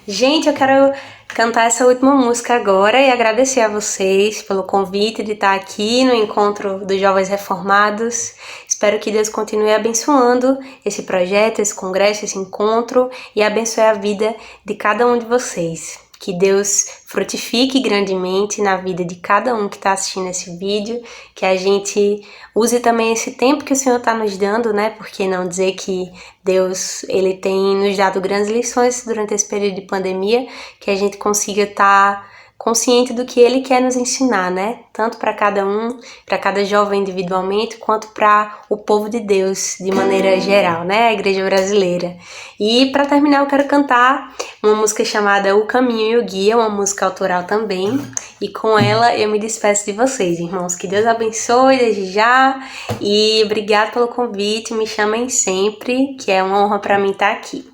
[SPEAKER 6] Gente, eu quero cantar essa última música agora e agradecer a vocês pelo convite de estar aqui no encontro dos Jovens Reformados. Espero que Deus continue abençoando esse projeto, esse congresso, esse encontro e abençoe a vida de cada um de vocês. Que Deus frutifique grandemente na vida de cada um que está assistindo esse vídeo, que a gente use também esse tempo que o Senhor está nos dando, né? Por que não dizer que Deus, Ele tem nos dado grandes lições durante esse período de pandemia, que a gente consiga estar consciente do que Ele quer nos ensinar, né? Tanto para cada um, para cada jovem individualmente, quanto para o povo de Deus de maneira geral, né? A igreja brasileira. E para terminar eu quero cantar uma música chamada O Caminho e o Guia, uma música autoral também. E com ela eu me despeço de vocês, irmãos. Que Deus abençoe desde já. E obrigado pelo convite, me chamem sempre, que é uma honra para mim estar aqui.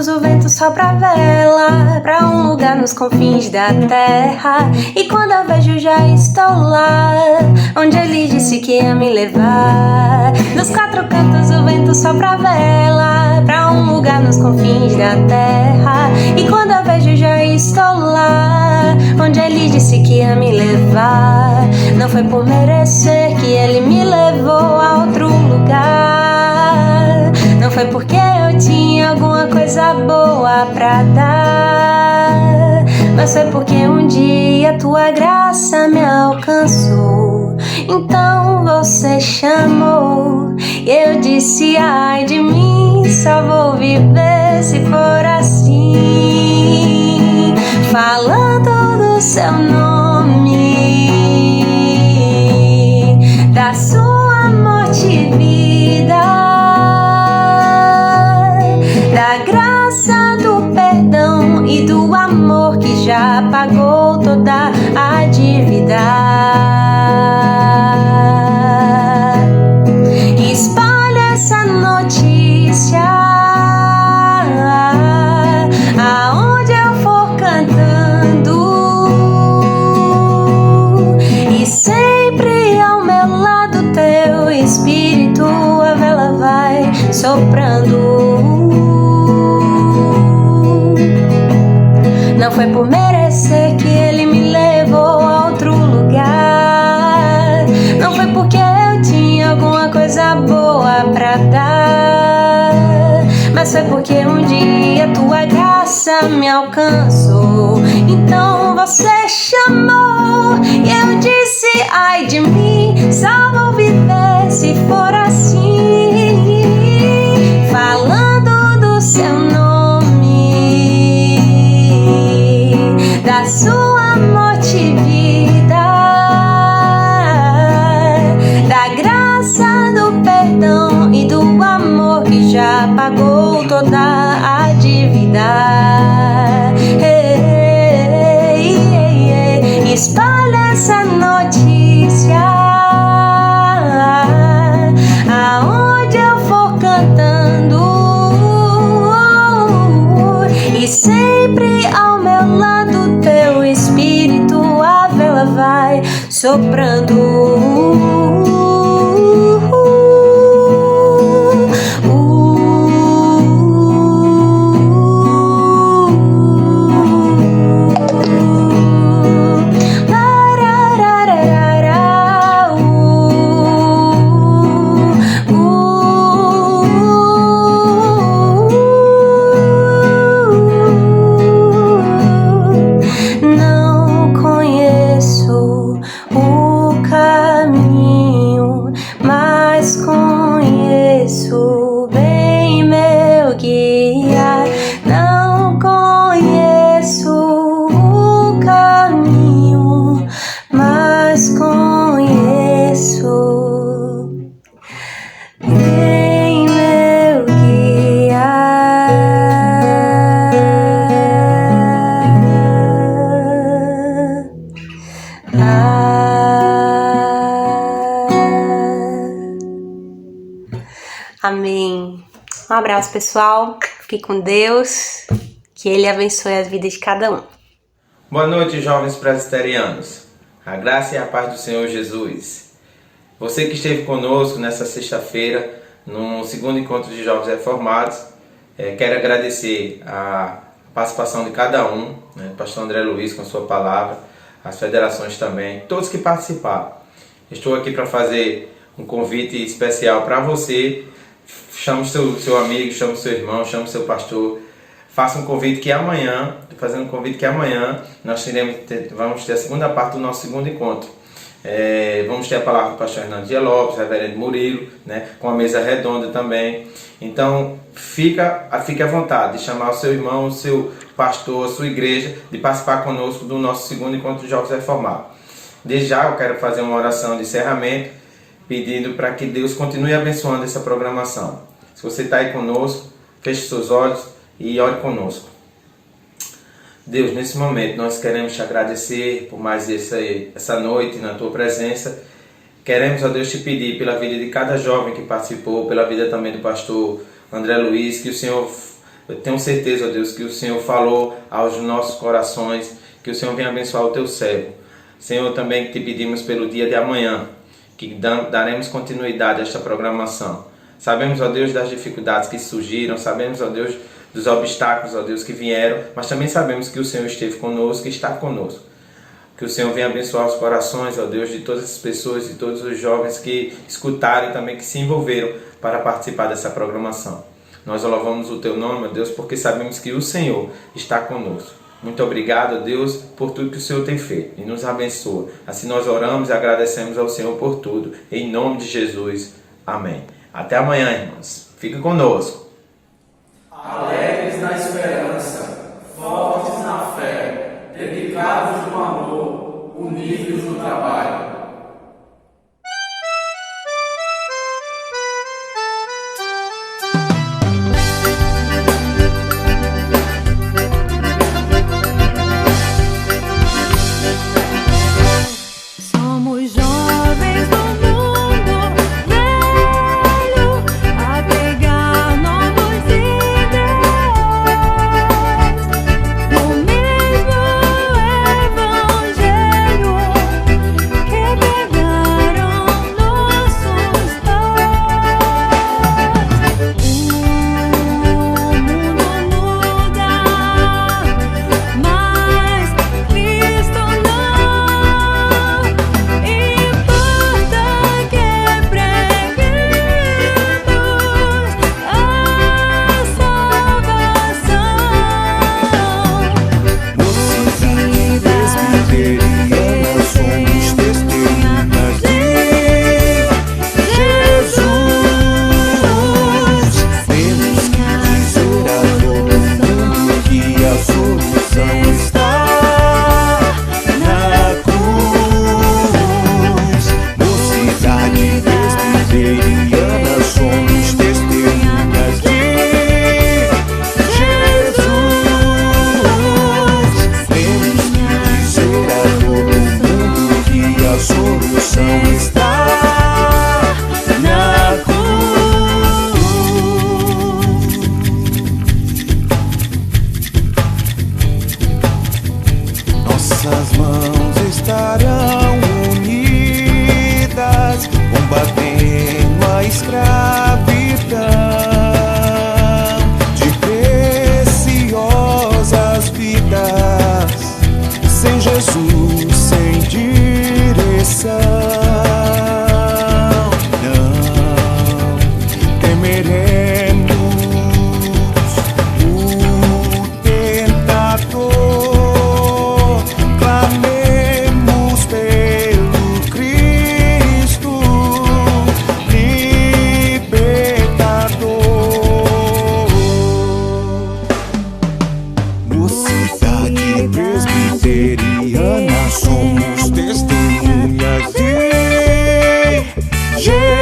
[SPEAKER 6] O vento sopra a vela pra um lugar nos confins da terra, e quando a vejo já estou lá, onde Ele disse que ia me levar. Dos quatro cantos o vento sopra a vela pra um lugar nos confins da terra, e quando a vejo já estou lá, onde Ele disse que ia me levar. Não foi por merecer que Ele me levou a outro lugar, não foi porque eu tinha alguma coisa boa pra dar, mas foi porque um dia tua graça me alcançou. Então você chamou e eu disse: ai de mim, só vou viver se for assim, falando do seu nome, da sua morte e vida, da graça, do perdão e do amor que já pagou toda a dívida. Espalha essa notícia aonde eu for cantando, e sempre ao meu lado teu Espírito a vela vai soprando. Não foi por merecer que ele me levou a outro lugar, não foi porque eu tinha alguma coisa boa pra dar, mas foi porque um dia tua graça me alcançou. Então você chamou e eu disse: ai de mim, só vou viver se for assim, falando do seu nome, da sua morte e vida, da graça, do perdão e do amor que já pagou toda a dívida. Espalha essa notícia aonde eu for cantando, e sempre ao meu lado teu Espírito a vela vai soprando. Não conheço o caminho, mas conheço bem meu guia. Não conheço o caminho, mas conheço bem meu guia. Amém. Um abraço, pessoal. Fique com Deus. Que Ele abençoe a vida de cada um.
[SPEAKER 11] Boa noite, jovens presbiterianos. A graça e a paz do Senhor Jesus. Você que esteve conosco nessa sexta-feira, no segundo encontro de jovens reformados, quero agradecer a participação de cada um, né? Pastor André Luiz com a sua palavra, as federações também, todos que participaram. Estou aqui para fazer um convite especial para você. Chame o seu amigo, chame o seu irmão, chame o seu pastor. Faça um convite que amanhã, fazendo um convite que amanhã nós vamos ter a segunda parte do nosso segundo encontro. Vamos ter a palavra do pastor Hernando Dias Lopes, reverendo Murilo, né, com a mesa redonda também. Então, fique à vontade de chamar o seu irmão, o seu pastor, a sua igreja, de participar conosco do nosso segundo encontro de jovens reformados. Desde já eu quero fazer uma oração de encerramento, pedindo para que Deus continue abençoando essa programação. Se você está aí conosco, feche seus olhos e ore conosco. Deus, nesse momento nós queremos te agradecer por mais essa noite na tua presença. Queremos, ó Deus, te pedir pela vida de cada jovem que participou, pela vida também do pastor André Luiz, que o Senhor, eu tenho certeza, ó Deus, que o Senhor falou aos nossos corações, que o Senhor venha abençoar o teu servo. Senhor, também te pedimos pelo dia de amanhã, que daremos continuidade a esta programação. Sabemos, ó Deus, das dificuldades que surgiram, sabemos, ó Deus, dos obstáculos, ó Deus, que vieram, mas também sabemos que o Senhor esteve conosco e está conosco. Que o Senhor venha abençoar os corações, ó Deus, de todas as pessoas, de todos os jovens que escutaram e também que se envolveram para participar dessa programação. Nós louvamos o teu nome, ó Deus, porque sabemos que o Senhor está conosco. Muito obrigado, Deus, por tudo que o Senhor tem feito e nos abençoa. Assim nós oramos e agradecemos ao Senhor por tudo. Em nome de Jesus. Amém. Até amanhã, irmãos. Fica conosco.
[SPEAKER 1] Alegres na esperança, fortes na fé, dedicados no amor, unidos no trabalho.
[SPEAKER 2] Somos jovens do mundo velho a pegar novos ideais do mesmo evangelho que pegaram nossos pais. O mundo muda, mas Cristo não. Importa que preguemos a salvação.
[SPEAKER 1] Mocidade presbiteriana, somos testemunhas de Jesus. Temos que dizer a todo mundo que a solução está na cruz. Mocidade presbiteriana, somos testemunhas de Jesus. Temos que dizer a todo mundo que a solução está na cruz. Nossas mãos estarão unidas, combatendo a escravidão de preciosas vidas. Sem Jesus, sem direção, não temeremos o tentador. Clamemos pelo Cristo libertador. Mocidade presbiteriana, somos testemunhas de Jesus.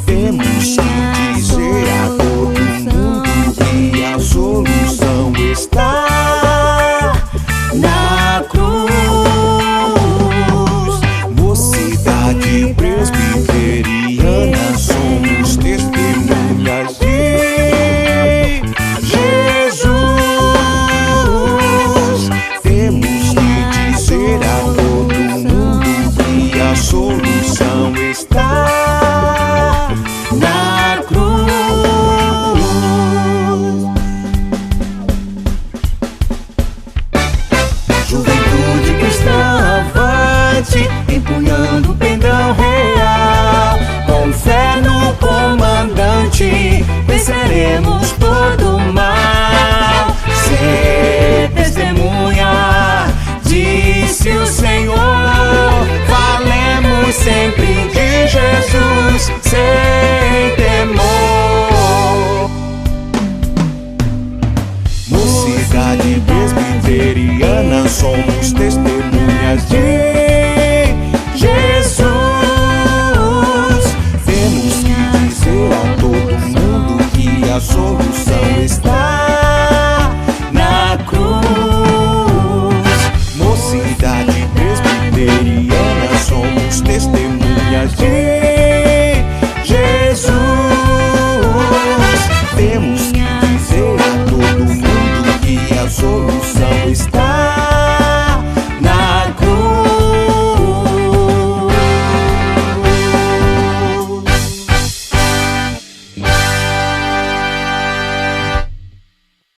[SPEAKER 1] Temos que dizer a todo mundo que a solução está na cruz. Mocidade presbiteriana, somos testemunhas de Jesus. Temos que dizer a todo mundo que a solução está na cruz. Juventude cristã avante, empunhando o pendão real. Com fé no comandante, venceremos todo o mal. Ser testemunha, disse o Senhor. Falemos sempre de Jesus, sem temor. Mocidade presbiteriana, somos testemunhas de Jesus. Temos que dizer a todo mundo que a solução está na cruz. Mocidade presbiteriana, somos testemunhas de Jesus. Temos que dizer a todo mundo que a solução está